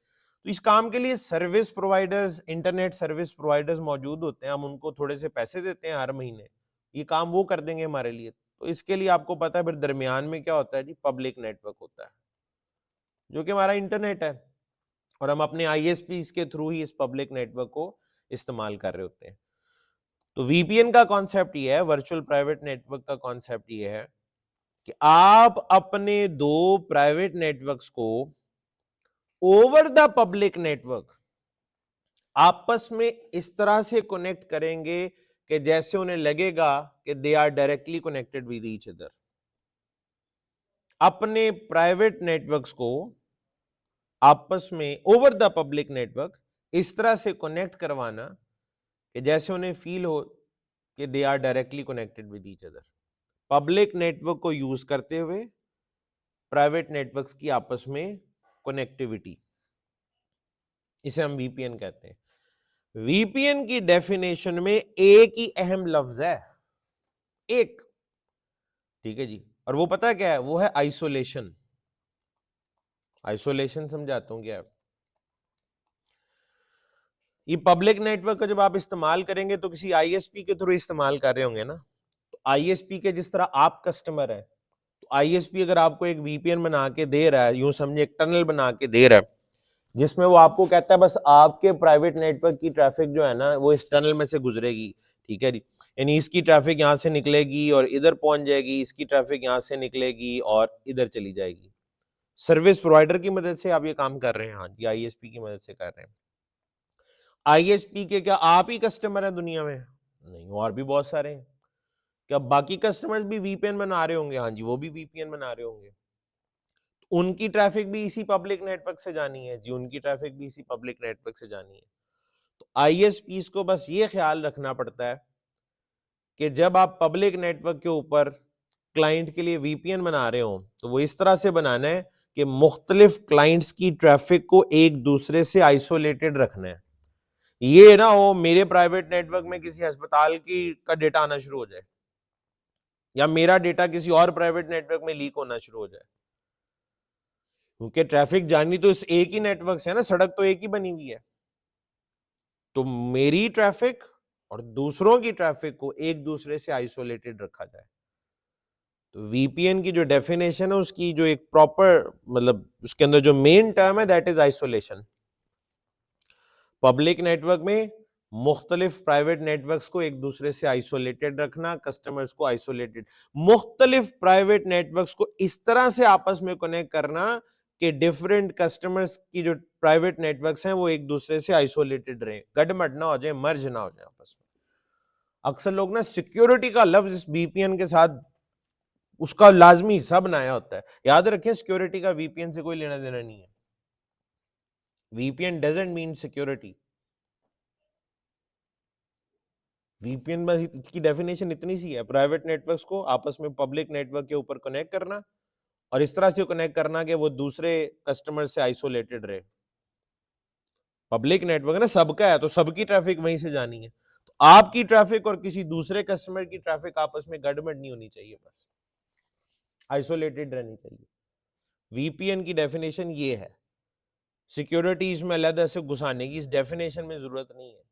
तो इस काम के लिए service providers, internet service providers मौजूद होते हैं, हम उनको थोड़े से पैसे देते हैं हर महीने, ये काम वो कर देंगे हमारे लिए। तो इसके लिए आपको पता है फिर दरमियान में क्या होता है जी, पब्लिक नेटवर्क होता है जो कि हमारा इंटरनेट है, और हम अपने आईएसपीज के थ्रू ही इस पब्लिक नेटवर्क को इस्तेमाल कर रहे होते हैं। तो वीपीएन का कॉन्सेप्ट ये है, वर्चुअल प्राइवेट नेटवर्क का कॉन्सेप्ट ये है कि आप अपने 2 प्राइवेट नेटवर्क्स को ओवर द पब्लिक नेटवर्क आपस में इस तरह से कनेक्ट करेंगे कि जैसे उन्हें लगेगा कि they are directly connected with each other. अपने प्राइवेट नेटवर्क्स को आपस में ओवर द पब्लिक नेटवर्क इस तरह से कनेक्ट करवाना कि जैसे उन्हें फील हो कि they are directly connected with each other. Public network को यूज करते हुए प्राइवेट नेटवर्क्स की आपस में कनेक्टिविटी, इसे हम वीपीएन कहते हैं। वीपीएन की डेफिनेशन में एक ही अहम लफ्ज है, एक, ठीक है जी, और वो पता क्या है? वो है आइसोलेशन। आइसोलेशन समझाता हूं क्या है। ये पब्लिक नेटवर्क का जब आप इस्तेमाल करेंगे तो किसी आईएसपी के थ्रू इस्तेमाल कर रहे होंगे ना, तो आईएसपी के जिस तरह आप कस्टमर है, तो आईएसपी अगर आपको एक वीपीएन बना के दे रहा है, यूं समझे एक टनल बना के दे रहा है, जिसमें वो आपको कहता है बस आपके प्राइवेट नेटवर्क की ट्रैफिक जो है ना वो इस टनल में से गुजरेगी, ठीक है जी, यानी इसकी ट्रैफिक यहां से निकलेगी और इधर पहुंच जाएगी, इसकी ट्रैफिक यहां से निकलेगी और इधर चली जाएगी। सर्विस प्रोवाइडर की मदद से आप ये काम कर रहे हैं, हाँ जी, आईएसपी की मदद से कर रहे हैं। आईएसपी के क्या आप ही कस्टमर हैं दुनिया में? नहीं, और भी बहुत सारे हैं। क्या बाकी कस्टमर्स भी वीपीएन बना रहे होंगे? हाँ जी, वो भी वीपीएन बना रहे होंगे। उनकी ट्रैफिक भी इसी पब्लिक नेटवर्क से जानी है जी, उनकी ट्रैफिक भी इसी पब्लिक नेटवर्क से जानी है। तो आईएसपीस को बस ये ख्याल रखना पड़ता है कि जब आप पब्लिक नेटवर्क के ऊपर क्लाइंट के लिए वीपीएन बना रहे हो तो वो इस तरह से बनाना है कि मुख्तलिफ क्लाइंट्स की ट्रैफिक को एक दूसरे से आइसोलेटेड रखना है। ये ना हो मेरे प्राइवेट नेटवर्क में किसी अस्पताल की का डेटा आना शुरू हो जाए, या मेरा डेटा किसी और प्राइवेट नेटवर्क में लीक होना शुरू हो जाए, क्योंकि ट्रैफिक जानी तो इस एक ही नेटवर्क से है ना, सड़क तो एक ही बनी हुई है। तो मेरी ट्रैफिक और दूसरों की ट्रैफिक को एक दूसरे से आइसोलेटेड रखा जाए। तो वीपीएन की जो डेफिनेशन है उसकी जो एक प्रॉपर मतलब उसके अंदर जो मेन टर्म है that is isolation. Public network में मुख्तलिफ प्राइवेट नेटवर्क्स को एक दूसरे से आइसोलेटेड रखना, कस्टमर्स को आइसोलेटेड, मुख्तलिफ प्राइवेट नेटवर्क्स को इस तरह से आपस में कनेक्ट करना कि डिफरेंट कस्टमर्स की जो प्राइवेट नेटवर्क्स हैं वो एक दूसरे से आइसोलेटेड रहे, गडमड ना हो जाए, मर्ज ना हो जाए आपस में। अक्सर लोग ना सिक्योरिटी का लफ्ज वीपीएन के साथ उसका लाजमी हिस्सा बनाया होता है। याद रखें सिक्योरिटी का वीपीएन से कोई लेना देना नहीं है। VPN doesn't mean security. VPN बस इसकी डेफिनेशन इतनी सी है, प्राइवेट नेटवर्क्स को आपस में पब्लिक नेटवर्क के ऊपर कनेक्ट करना और इस तरह से कनेक्ट करना कि वो दूसरे कस्टमर से आइसोलेटेड रहे। पब्लिक नेटवर्क ना सबका है तो सबकी ट्रैफिक वहीं से जानी है, तो आपकी ट्रैफिक और किसी दूसरे कस्टमर की ट्रैफिक आपस में गड़बड़ नहीं होनी चाहिए, बस आइसोलेटेड रहनी चाहिए। वीपीएन की डेफिनेशन ये है, सिक्योरिटी इसमें अलग से घुसाने की इस डेफिनेशन में जरूरत नहीं है।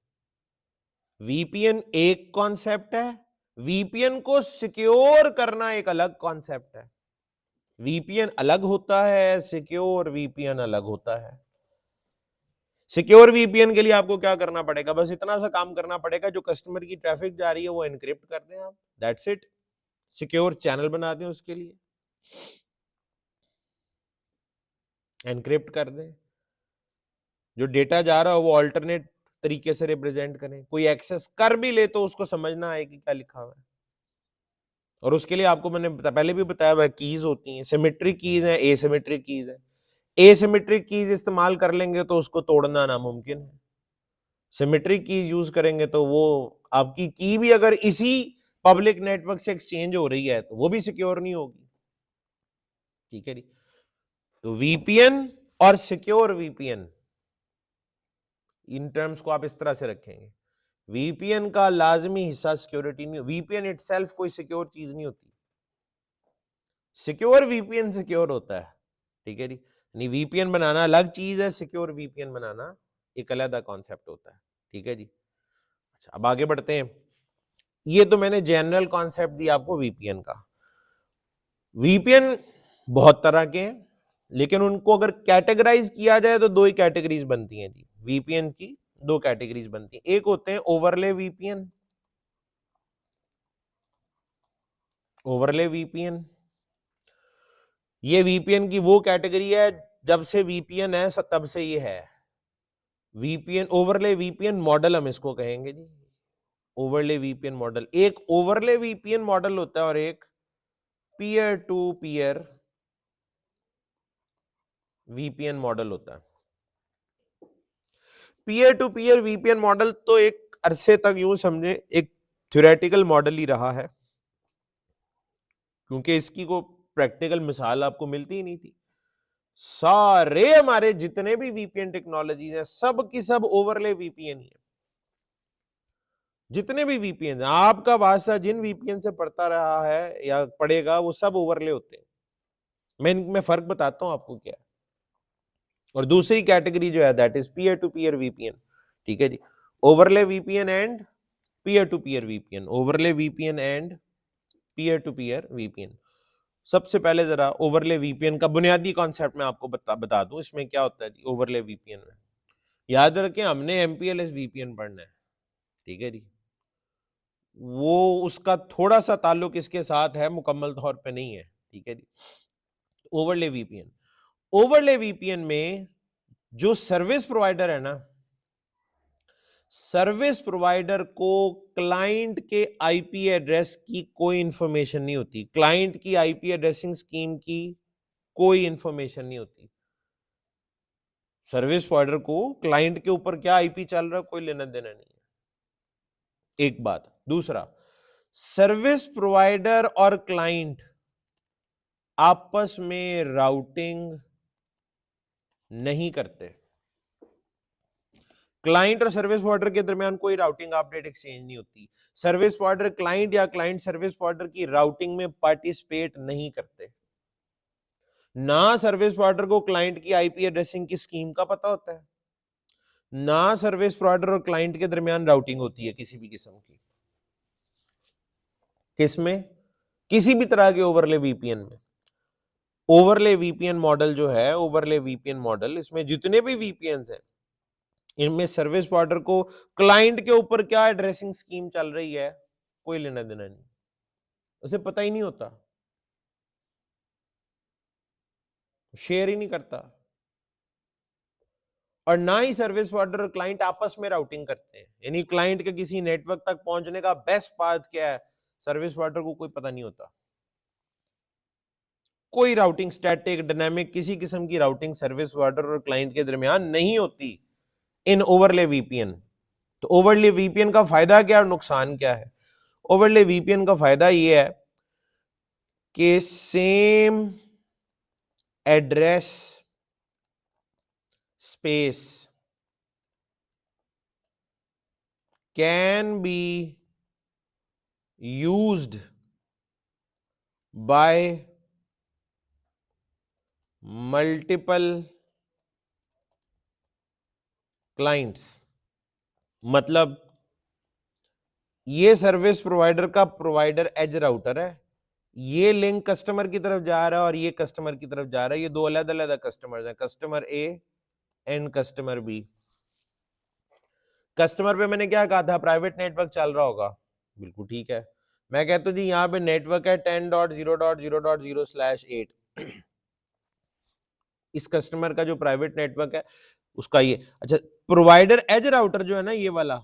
वीपीएन एक कॉन्सेप्ट है, वीपीएन को सिक्योर करना एक अलग कॉन्सेप्ट है। वीपीएन अलग होता है, सिक्योर वीपीएन अलग होता है। सिक्योर वीपीएन के लिए आपको क्या करना पड़ेगा? बस इतना सा काम करना पड़ेगा, जो कस्टमर की ट्रैफिक जा रही है वो एनक्रिप्ट कर दें आप, दैट्स इट। सिक्योर चैनल बना दें, उसके लिए एनक्रिप्ट कर दें, जो डेटा जा रहा हो वो ऑल्टरनेट तरीके से रिप्रेजेंट करें, कोई एक्सेस कर भी ले तो उसको समझना आए कि क्या लिखा हुआ है। और उसके लिए आपको मैंने पहले भी बताया हुआ कीज होती हैं, सिमेट्रिक कीज है, एसिमेट्रिक कीज है। एसिमेट्रिक कीज इस्तेमाल कर लेंगे तो उसको तोड़ना नामुमकिन है, सिमेट्रिक कीज यूज करेंगे तो वो आपकी की भी अगर इसी पब्लिक नेटवर्क से एक्सचेंज हो रही है तो वो भी सिक्योर नहीं होगी, ठीक है जी। तो वीपीएन और सिक्योर वीपीएन, इन टर्म्स को आप इस तरह से रखेंगे। वीपीएन का लाजमी हिस्सा सिक्योरिटी नहीं, वीपीएन इटसेल्फ कोई सिक्योर चीज नहीं होती, सिक्योर वीपीएन सिक्योर होता है, ठीक है जी। नहीं, वीपीएन बनाना अलग चीज है, सिक्योर वीपीएन बनाना एक अलग कॉन्सेप्ट होता है, ठीक है जी। अच्छा, अब आगे बढ़ते हैं। ये तो मैंने जनरल कॉन्सेप्ट दिया आपको वीपीएन का। वीपीएन बहुत तरह के हैं, लेकिन उनको अगर कैटेगराइज किया जाए तो दो ही कैटेगरीज बनती हैं जी, वीपीएन की दो कैटेगरीज बनती हैं। एक होते हैं ओवरले वीपीएन, ओवरले वीपीएन ये वीपीएन की वो कैटेगरी है, जब से वीपीएन है तब से ये है। वीपीएन ओवरले वीपीएन मॉडल हम इसको कहेंगे जी, ओवरले वीपीएन मॉडल। एक ओवरले वीपीएन मॉडल होता है और एक peer to peer VPN model होता है। Peer to peer VPN model तो एक अरसे तक यूं समझे एक थ्योरेटिकल मॉडल ही रहा है, क्योंकि इसकी को प्रैक्टिकल मिसाल आपको मिलती ही नहीं थी। सारे हमारे जितने भी वीपीएन टेक्नोलॉजीज हैं सब की सब ओवरले वीपीएन ही है। जितने भी वीपीएन हैं, आपका वास्ता जिन वीपीएन से पढ़ता रहा है या पढ़ेगा वो सब ओवरले होते हैं। मैं इनमें फर्क बताता हूं आपको क्या है। और दूसरी कैटेगरी जो है that is peer to peer VPN. ठीक है जी, overlay VPN and peer to peer VPN, overlay VPN and peer to peer VPN. सबसे पहले जरा ओवरले वीपीएन का बुनियादी कॉन्सेप्ट मैं आपको बता दूं इसमें क्या होता है जी। ओवरले वीपीएन में याद रखें हमने एमपीएलएस वीपीएन पढ़ना है, ठीक है जी। वो उसका थोड़ा सा ताल्लुक इसके साथ है, मुकम्मल तौर पे नहीं है, ठीक है जी। ओवरले वीपीएन, ओवरले वीपीएन में जो सर्विस प्रोवाइडर है ना, सर्विस प्रोवाइडर को क्लाइंट के आईपी एड्रेस की कोई इंफॉर्मेशन नहीं होती, क्लाइंट की आईपी एड्रेसिंग स्कीम की कोई इंफॉर्मेशन नहीं होती। सर्विस प्रोवाइडर को क्लाइंट के ऊपर क्या आईपी चल रहा है कोई लेना देना नहीं है, एक बात। दूसरा, सर्विस प्रोवाइडर और क्लाइंट आपस में राउटिंग नहीं करते। क्लाइंट और सर्विस प्रोवाइडर के दरमियान कोई राउटिंग अपडेट एक्सचेंज नहीं होती। सर्विस प्रोवाइडर क्लाइंट या क्लाइंट सर्विस प्रोवाइडर की राउटिंग में पार्टिसिपेट नहीं करते। ना सर्विस प्रोवाइडर को क्लाइंट की आईपी एड्रेसिंग की स्कीम का पता होता है, ना सर्विस प्रोवाइडर और क्लाइंट के दरमियान राउटिंग होती है किसी भी किस्म की। किसमें? किसी भी तरह के ओवरले वीपीएन में। ओवरले वीपीएन मॉडल जो है, ओवरले वीपीएन मॉडल, इसमें जितने भी वीपीएन हैं इनमें सर्विस प्रोवाइडर को क्लाइंट के ऊपर क्या एड्रेसिंग स्कीम चल रही है कोई लेना देना नहीं, उसे पता ही नहीं होता, शेयर ही नहीं करता। और ना ही सर्विस प्रोवाइडर और क्लाइंट आपस में राउटिंग करते हैं, यानी क्लाइंट के किसी नेटवर्क तक पहुंचने का बेस्ट पाथ क्या है सर्विस प्रोवाइडर को कोई पता नहीं होता। कोई राउटिंग, स्टैटिक डायनामिक किसी किस्म की राउटिंग सर्विस प्रोवाइडर और क्लाइंट के दरमियान नहीं होती इन ओवरले वीपीएन। तो ओवरले वीपीएन का फायदा क्या और नुकसान क्या है? ओवरले वीपीएन का फायदा यह है कि same address space can be used by multiple clients. मतलब ये सर्विस प्रोवाइडर का प्रोवाइडर एज राउटर है, ये लिंक कस्टमर की तरफ जा रहा है और ये कस्टमर की तरफ जा रहा है। ये दो अलग अलग कस्टमर हैं, customer A and customer B. Customer पे मैंने क्या कहा था, प्राइवेट नेटवर्क चल रहा होगा, बिल्कुल ठीक है। मैं कहता हूं जी यहाँ पे नेटवर्क है 10.0.0.0/8। इस कस्टमर का जो प्राइवेट नेटवर्क है उसका ये, अच्छा प्रोवाइडर एज राउटर जो है ना ये वाला,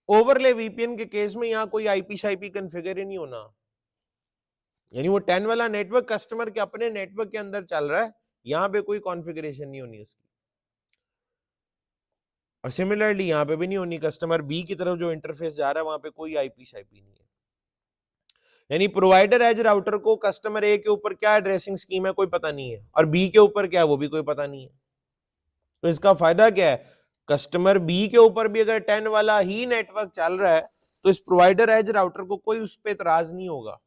ओवरले वीपीएन के केस में यहां कोई आईपी शाईपी कॉन्फ़िगर ही नहीं होना, यानी वो 10 वाला नेटवर्क कस्टमर के अपने नेटवर्क के अंदर चल रहा है, यहां पे कोई कॉन्फ़िगरेशन नहीं होनी उसकी। और सिमिलरली यहां पे भी नहीं होनी, कस्टमर बी की तरफ जो इंटरफेस जा रहा है वहां पे कोई आईपी शाईपी नहीं है। यानी प्रोवाइडर एज राउटर को कस्टमर ए के ऊपर क्या एड्रेसिंग स्कीम है कोई पता नहीं है, और बी के ऊपर क्या है वो भी कोई पता नहीं है। तो इसका फायदा क्या है, कस्टमर बी के ऊपर भी अगर 10 वाला ही नेटवर्क चल रहा है तो इस प्रोवाइडर एज राउटर को कोई उस पर एतराज नहीं होगा,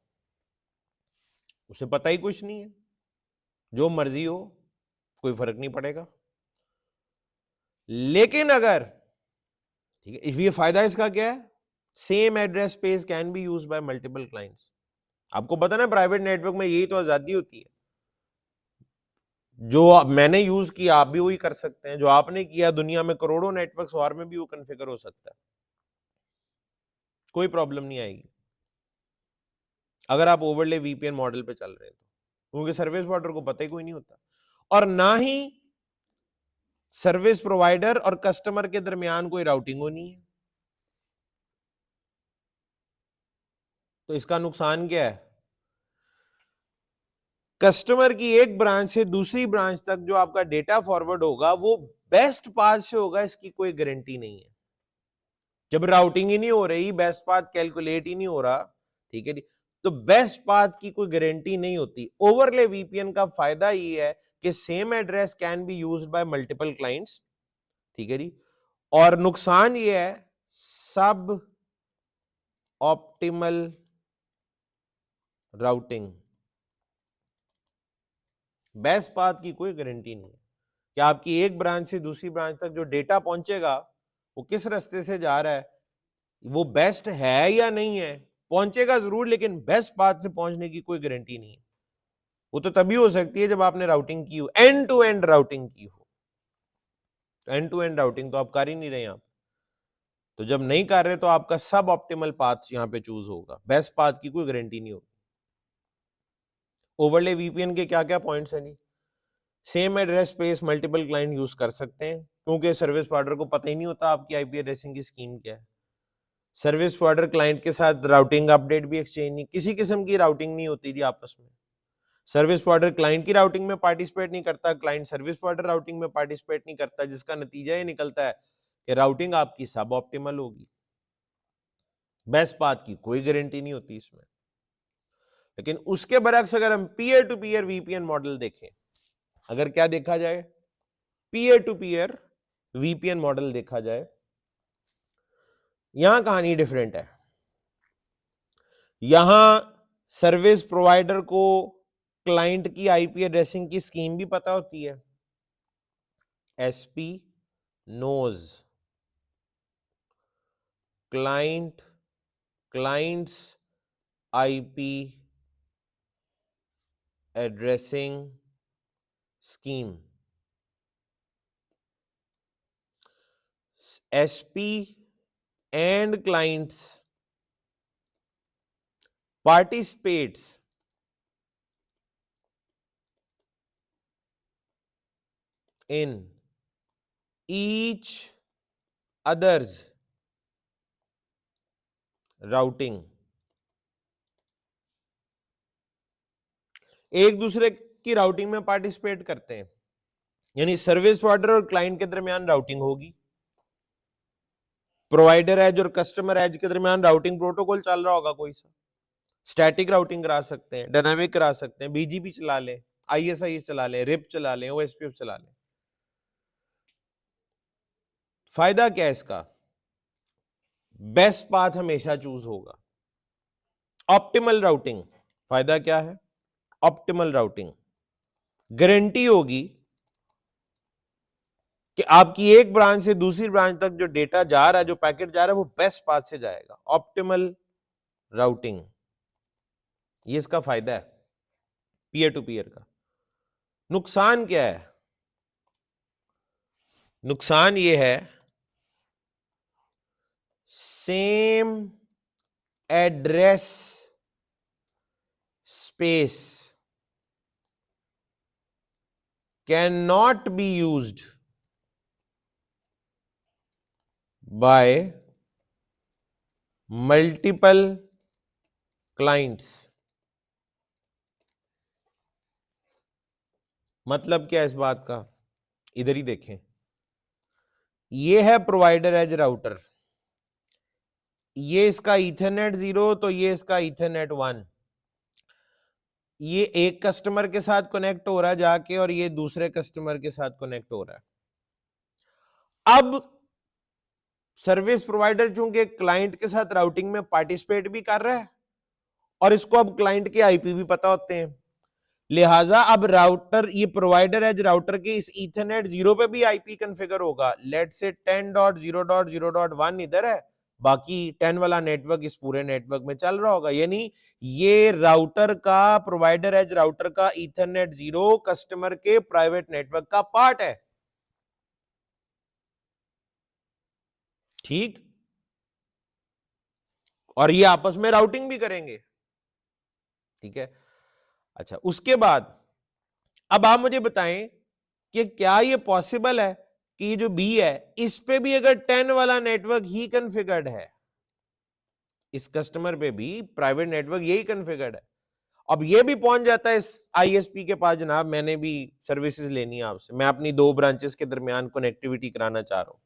उसे पता ही कुछ नहीं है, जो मर्जी हो कोई फर्क नहीं पड़ेगा। लेकिन अगर, ठीक है, ये फायदा इसका क्या है, same address space can be used by multiple clients. आपको पता ना प्राइवेट नेटवर्क में यही तो आजादी होती है, जो मैंने यूज किया आप भी वही कर सकते हैं, जो आपने किया दुनिया में करोड़ों नेटवर्क्स और में भी वो कॉन्फ़िगर हो सकता है, कोई प्रॉब्लम नहीं आएगी अगर आप ओवरले वीपीएन मॉडल पे चल रहे हैं तो, क्योंकि सर्विस प्रोवाइडर को पता ही कोई नहीं होता। और ना ही सर्विस प्रोवाइडर और कस्टमर के दरमियान कोई राउटिंग होनी है, तो इसका नुकसान क्या है? कस्टमर की एक ब्रांच से दूसरी ब्रांच तक जो आपका डेटा फॉरवर्ड होगा वो बेस्ट पाथ से होगा, इसकी कोई गारंटी नहीं है। जब राउटिंग ही नहीं हो रही, बेस्ट पाथ कैलकुलेट ही नहीं हो रहा, ठीक है जी, तो बेस्ट पाथ की कोई गारंटी नहीं होती। ओवरले वीपीएन का फायदा ये है कि same address can be used by multiple clients, ठीक है जी, और नुकसान ये है सब ऑप्टिमल राउटिंग। बेस्ट पाथ की कोई गारंटी नहीं है कि आपकी एक ब्रांच से दूसरी ब्रांच तक जो डेटा पहुंचेगा वो किस रास्ते से जा रहा है, वो बेस्ट है या नहीं है। पहुंचेगा जरूर, लेकिन बेस्ट पाथ से पहुंचने की कोई गारंटी नहीं है। वो तो तभी हो सकती है जब आपने राउटिंग की हो, एंड टू एंड राउटिंग की हो। एंड टू एंड राउटिंग तो आप कर ही नहीं रहे यहां, तो जब नहीं कर रहे तो आपका सब ऑप्टिमल पाथ यहां पे चूज होगा, बेस्ट पाथ की कोई गारंटी नहीं होगी। ओवरले वीपीएन के क्या क्या पॉइंट्स हैं जी? Same address space multiple client use कर सकते हैं, क्योंकि सर्विस प्रोवाइडर को पता ही नहीं होता आपकी आईपी एड्रेसिंग की स्कीम क्या है। सर्विस प्रोवाइडर क्लाइंट के साथ राउटिंग अपडेट भी एक्सचेंज नहीं, किसी किस्म की राउटिंग नहीं होती थी आपस में। सर्विस प्रोवाइडर क्लाइंट की राउटिंग में पार्टिसिपेट नहीं करता, क्लाइंट सर्विस प्रोवाइडर राउटिंग में पार्टिसिपेट नहीं करता, जिसका नतीजा ये निकलता है कि राउटिंग आपकी सब ऑप्टिमल होगी। बेस्ट पाथ की कोई गारंटी नहीं होती इसमें। लेकिन उसके बरक्स अगर हम peer to peer VPN model देखें, अगर क्या देखा जाए, peer to peer VPN model देखा जाए, यहां कहानी डिफरेंट है। यहां सर्विस प्रोवाइडर को क्लाइंट की आईपी एड्रेसिंग की स्कीम भी पता होती है। SP knows clients IP addressing scheme. SP and clients participates in each other's routing, एक दूसरे की राउटिंग में पार्टिसिपेट करते हैं, यानी सर्विस प्रोवाइडर और क्लाइंट के दरमियान राउटिंग होगी, प्रोवाइडर एज और कस्टमर एज के दरमियान राउटिंग प्रोटोकॉल चल रहा होगा, कोई सा स्टैटिक राउटिंग करा सकते हैं, डायनामिक करा सकते हैं, बीजीपी चला लें, आईएसआईएस चला लें, रिप चला लें, ओएसपीएफ चला लें। फायदा क्या है इसका? बेस्ट पाथ हमेशा चूज होगा। ऑप्टिमल राउटिंग, फायदा क्या है? ऑप्टिमल राउटिंग, गारंटी होगी कि आपकी एक ब्रांच से दूसरी ब्रांच तक जो डेटा जा रहा है, जो पैकेट जा रहा है, वो बेस्ट पाथ से जाएगा। ऑप्टिमल राउटिंग, ये इसका फायदा है पीयर टू पीयर का। नुकसान क्या है? नुकसान ये है same address space can not be used by multiple clients. मतलब क्या है इस बात का? इधर ही देखें, ये है प्रोवाइडर एज राउटर, ये इसका ईथरनेट 0, तो ये इसका ईथरनेट 1। ये एक कस्टमर के साथ कनेक्ट हो रहा है जाके, और ये दूसरे कस्टमर के साथ कनेक्ट हो रहा है। अब सर्विस प्रोवाइडर चूंकि क्लाइंट के साथ राउटिंग में पार्टिसिपेट भी कर रहा है, और इसको अब क्लाइंट के आईपी भी पता होते हैं, लिहाजा अब राउटर, ये प्रोवाइडर एज राउटर के इस ईथरनेट 0 पे भी आईपी कॉन्फ़िगर होगा। लेट्स से 10.0.0.1 इधर है, बाकी 10 वाला नेटवर्क इस पूरे नेटवर्क में चल रहा होगा। यानी ये राउटर का, प्रोवाइडर एज राउटर का ईथरनेट 0 कस्टमर के प्राइवेट नेटवर्क का पार्ट है, ठीक, और ये आपस में राउटिंग भी करेंगे, ठीक है। अच्छा, उसके बाद अब आप मुझे बताएं कि क्या ये पॉसिबल है कि ये जो बी है इस पे भी अगर 10 वाला नेटवर्क ही कॉन्फ़िगर्ड है, इस कस्टमर पे भी प्राइवेट नेटवर्क यही कॉन्फ़िगर्ड है, अब ये भी पहुंच जाता है इस आईएसपी के पास, जनाब मैंने भी सर्विसेज लेनी है आपसे, मैं अपनी 2 ब्रांचेस के दरमियान कनेक्टिविटी कराना चाह रहा हूं,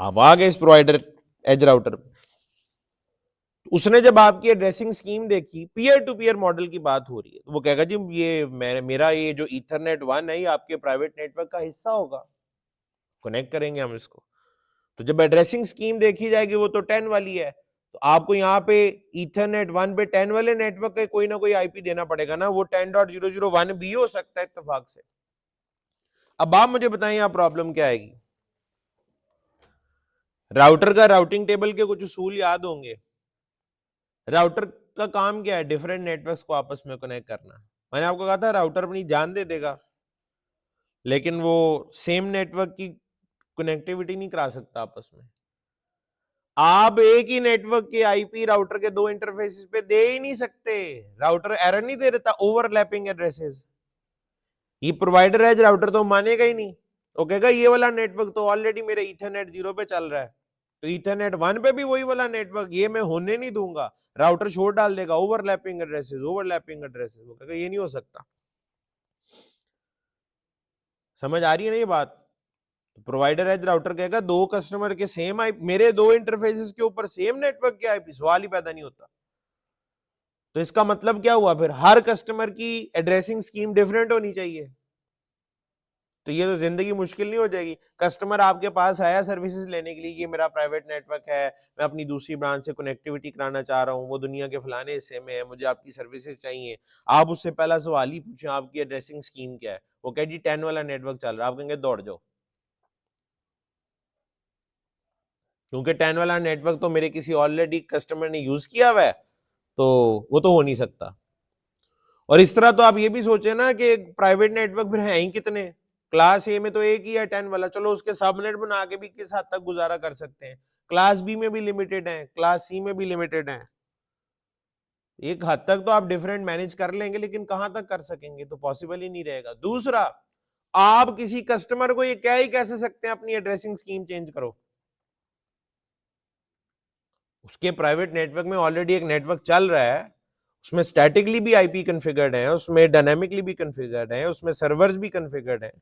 आप आ गए इस प्रोवाइडर एज राउटर, उसने जब आपकी एड्रेसिंग स्कीम देखी, पीयर टू पीयर मॉडल की बात हो रही है, तो वो कहेगा जी ये मेरा ये जो ईथरनेट 1 है ये आपके प्राइवेट नेटवर्क का हिस्सा होगा, कनेक्ट करेंगे हम इसको। तो जब एड्रेसिंग स्कीम देखी जाएगी वो तो 10 वाली है, तो आपको यहाँ पे ईथरनेट 1 पे 10 वाले नेटवर्क का कोई ना कोई आईपी देना पड़ेगा ना, वो 10.001 भी हो सकता है इत्तेफाक से। अब आप मुझे बताएं यहाँ प्रॉब्लम क्या आएगी। राउटर का राउटिंग टेबल के कुछ उसूल याद होंगे। राउटर का काम क्या है, डिफरेंट नेटवर्क्स को आपस में कनेक्ट करना। मैंने आपको कहा था राउटर अपनी जान दे देगा, लेकिन वो सेम नेटवर्क की कनेक्टिविटी नहीं करा सकता आपस में। आप एक ही नेटवर्क के आईपी राउटर के 2 इंटरफेसेस पे दे ही नहीं सकते, राउटर एरर नहीं दे देता ओवरलैपिंग एड्रेसेस। ये प्रोवाइडर एज राउटर तो मानेगा ही नहीं, वो कहेगा ये वाला नेटवर्क तो ऑलरेडी मेरे ईथरनेट 0 पे चल रहा है, तो ईथरनेट 1 पे भी वही वाला नेटवर्क ये मैं होने नहीं दूंगा, राउटर छोड़ डाल देगा ओवरलैपिंग एड्रेसेस ओवरलैपिंग एड्रेसेस, वो कहेगा ये नहीं हो सकता। समझ आ रही है ना ये बात। प्रोवाइडर एज राउटर कहेगा 2 कस्टमर के सेम आई, मेरे 2 इंटरफेसेस के ऊपर सेम नेटवर्क के आईपी, सवाल ही पैदा नहीं होता। तो इसका मतलब क्या हुआ, फिर हर कस्टमर की एड्रेसिंग स्कीम डिफरेंट होनी चाहिए, तो ये तो जिंदगी मुश्किल नहीं हो जाएगी। कस्टमर आपके पास आया सर्विसेज लेने के लिए, ये मेरा प्राइवेट नेटवर्क है, मैं अपनी दूसरी ब्रांच से कनेक्टिविटी कराना चाह रहा हूँ, वो दुनिया के फलाने हिस्से में है, मुझे आपकी सर्विसेज चाहिए। आप उससे पहला सवाल ही पूछें आपकी एड्रेसिंग स्कीम क्या है, वो कहे जी 10 वाला नेटवर्क चल रहा है, आप कहेंगे दौड़ जाओ, क्योंकि 10 वाला नेटवर्क तो मेरे किसी ऑलरेडी कस्टमर ने यूज किया हुआ है, तो वो तो हो नहीं सकता। और इस तरह तो आप ये भी सोचे ना कि प्राइवेट नेटवर्क फिर हैं ही कितने, क्लास ए में तो एक ही है 10 वाला, चलो उसके सबनेट बना के भी किस हद तक गुजारा कर सकते हैं, क्लास बी में भी लिमिटेड है, क्लास सी में भी लिमिटेड है, एक हद तक तो आप डिफरेंट मैनेज कर लेंगे, लेकिन कहां तक कर सकेंगे, तो पॉसिबल ही नहीं रहेगा। दूसरा, आप किसी कस्टमर को ये कह ही कैसे सकते हैं अपनी एड्रेसिंग स्कीम चेंज करो, उसके प्राइवेट नेटवर्क में ऑलरेडी एक नेटवर्क चल रहा है, उसमें स्टैटिकली भी आईपी कॉन्फ़िगर्ड है, उसमें डायनामिकली भी कॉन्फ़िगर्ड है, उसमें सर्वर्स भी कॉन्फ़िगर्ड है,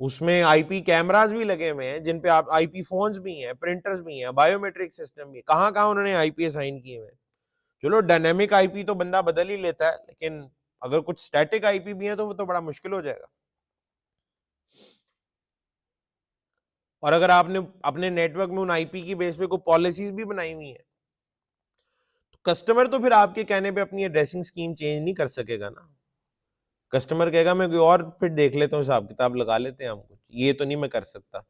उसमें आईपी कैमरास भी लगे हुए हैं जिन पे आप आईपी फोन्स भी हैं, प्रिंटर्स भी हैं, बायोमेट्रिक सिस्टम भी, कहां कहां उन्होंने आईपी असाइन किए हुए हैं। चलो डायनामिक आईपी तो बंदा बदल ही लेता है, लेकिन अगर कुछ स्टैटिक आईपी भी है तो वो तो बड़ा मुश्किल हो जाएगा। और अगर आपने अपने नेटवर्क में उन आईपी की बेस पे कोई पॉलिसीज भी बनाई हुई है, तो कस्टमर तो फिर आपके कहने पे अपनी एड्रेसिंग स्कीम चेंज नहीं कर सकेगा ना। कस्टमर कहेगा मैं कोई और फिर देख लेता हूँ, हिसाब किताब लगा लेते हैं हम कुछ, ये तो नहीं मैं कर सकता,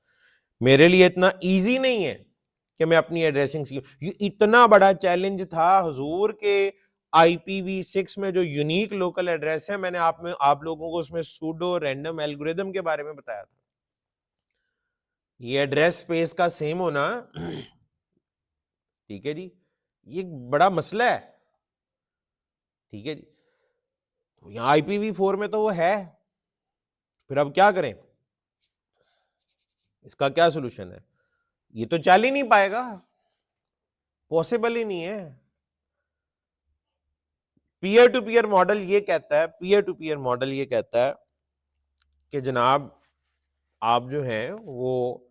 मेरे लिए इतना इजी नहीं है कि मैं अपनी एड्रेसिंग स्कीम, ये इतना बड़ा चैलेंज था हुजूर के IPv6 में जो यूनिक लोकल एड्रेस है, मैंने आप लोगों को उसमें सूडो रैंडम एल्गोरिदम के बारे में बताया था। ये एड्रेस स्पेस का सेम होना, ठीक है जी, ये एक बड़ा मसला है, ठीक है जी। तो यहाँ IPv4 में तो वो है, फिर अब क्या करें, इसका क्या सोल्यूशन है, ये तो चल ही नहीं पाएगा, पॉसिबल ही नहीं है। पीयर टू पीयर मॉडल ये कहता है, पीयर टू पीयर मॉडल ये कहता है कि जनाब आप जो हैं वो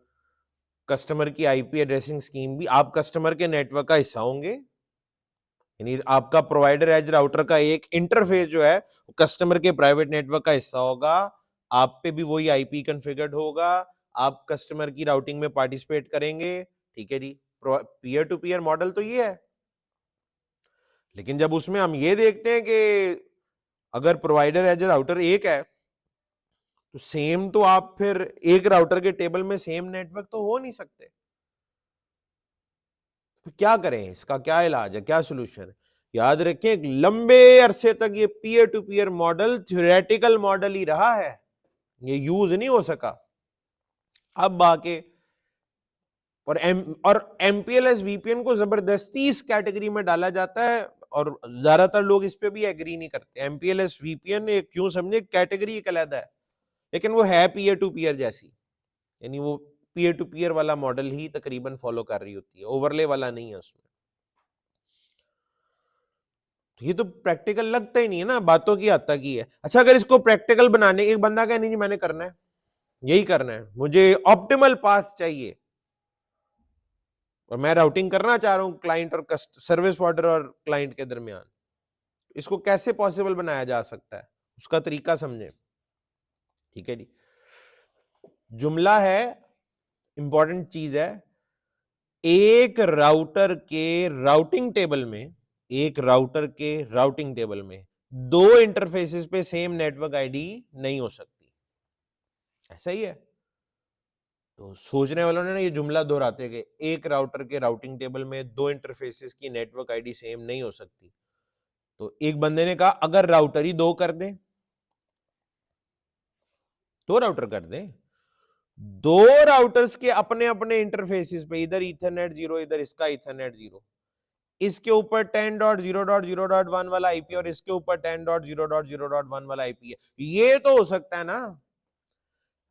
कस्टमर की आईपी एड्रेसिंग स्कीम भी आप कस्टमर के नेटवर्क का हिस्सा होंगे, यानी आपका प्रोवाइडर एज राउटर का एक इंटरफेस जो है कस्टमर के प्राइवेट नेटवर्क का हिस्सा होगा, आप पे भी वही आईपी कॉन्फ़िगर्ड होगा, आप कस्टमर की राउटिंग में पार्टिसिपेट करेंगे, ठीक है जी। पीयर टू पीयर मॉडल तो ये है, लेकिन जब उसमें हम ये देखते हैं कि अगर प्रोवाइडर एज राउटर एक है, तो सेम तो आप फिर एक राउटर के टेबल में सेम नेटवर्क तो हो नहीं सकते, तो क्या करें, इसका क्या इलाज है, क्या सोल्यूशन है। याद रखें एक लंबे अरसे तक ये peer to peer model theoretical model ही रहा है, ये यूज नहीं हो सका। अब आके और MPLS VPN को जबरदस्ती इस कैटेगरी में डाला जाता है, और ज्यादातर लोग इस पे भी एग्री नहीं करते। MPLS VPN एक क्यों समझे कैटेगरी एक अलग है, लेकिन वो है पीयर टू पीयर जैसी, यानी वो पीयर टू पीयर वाला मॉडल ही तकरीबन फॉलो कर रही होती है, ओवरले वाला नहीं है उसमें। तो ये तो प्रैक्टिकल लगता ही नहीं है ना, बातों की हद तक ही है। अच्छा, अगर इसको प्रैक्टिकल बनाने, एक बंदा कहे नहीं जी मैंने करना है, यही करना है, मुझे ऑप्टिमल पाथ चाहिए और मैं राउटिंग करना चाह रहा हूं क्लाइंट और सर्विस प्रोवाइडर और क्लाइंट के दरमियान, इसको कैसे पॉसिबल बनाया जा सकता है, उसका तरीका समझे। ठीक है जी, जुमला है, इंपॉर्टेंट चीज है। एक राउटर के राउटिंग टेबल में, एक राउटर के राउटिंग टेबल में दो इंटरफेसेस पे सेम नेटवर्क आईडी नहीं हो सकती, ऐसा ही है। तो सोचने वालों ने ना ये जुमला दोहराते गए, एक राउटर के राउटिंग टेबल में दो इंटरफेसेस की नेटवर्क आईडी सेम नहीं हो सकती। तो एक बंदे ने कहा अगर राउटर ही दो कर दें, दो राउटर कर दें, दो राउटर्स के अपने अपने इंटरफेसेस पे, इधर ईथरनेट 0, इधर इसका ईथरनेट 0, इसके ऊपर 10.0.0.1 वाला आईपी और इसके ऊपर 10.0.0.1 वाला आईपी है, ये तो हो सकता है ना।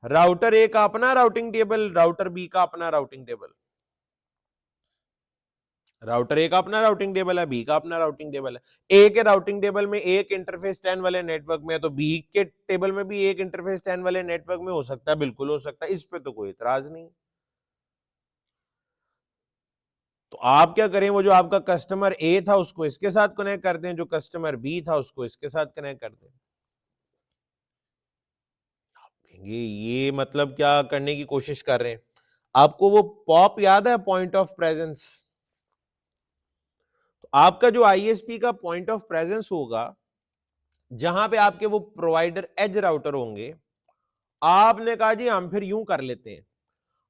राउटर ए का अपना राउटिंग टेबल, राउटर बी का अपना राउटिंग टेबल, राउटर ए का अपना राउटिंग टेबल है, बी का अपना राउटिंग टेबल है। ए के राउटिंग टेबल में एक इंटरफेस 10 वाले नेटवर्क में है, तो बी के टेबल में भी एक इंटरफेस 10 वाले नेटवर्क में हो सकता है, बिल्कुल हो सकता है, इस पे तो कोई इतराज नहीं। तो आप क्या करें, वो जो आपका कस्टमर ए था उसको इसके साथ कनेक्ट कर दें, जो कस्टमर बी था उसको इसके साथ कनेक्ट कर दें। ये मतलब क्या करने की कोशिश कर रहे हैं? आपको वो पॉप याद है, पॉइंट ऑफ प्रेजेंस? तो आपका जो आईएसपी का पॉइंट ऑफ प्रेजेंस होगा, जहां पे आपके वो प्रोवाइडर एज राउटर होंगे, आपने कहा जी हम फिर यूं कर लेते हैं,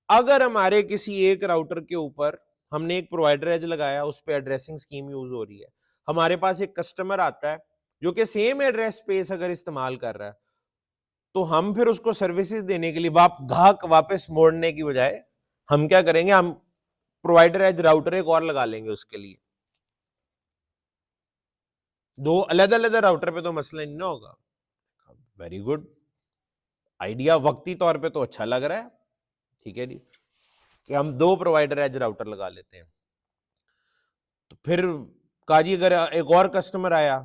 अगर हमारे किसी एक राउटर के ऊपर हमने एक प्रोवाइडर एज लगाया, उस पर एड्रेसिंग स्कीम यूज हो रही है, हमारे पास एक कस्टमर आता है जो कि सेम एड्रेस स्पेस अगर इस्तेमाल कर रहा है, तो हम फिर उसको सर्विसेज देने के लिए ग्राहक वापस मोड़ने की बजाय हम क्या करेंगे, हम प्रोवाइडर एज राउटर एक और लगा लेंगे उसके लिए। दो अलग अलग राउटर पे तो मसला नहीं ना होगा। वेरी गुड आइडिया, वक्ती तौर पे तो अच्छा लग रहा है। ठीक है जी, कि हम दो प्रोवाइडर एज राउटर लगा लेते हैं। तो फिर काजी अगर एक और कस्टमर आया,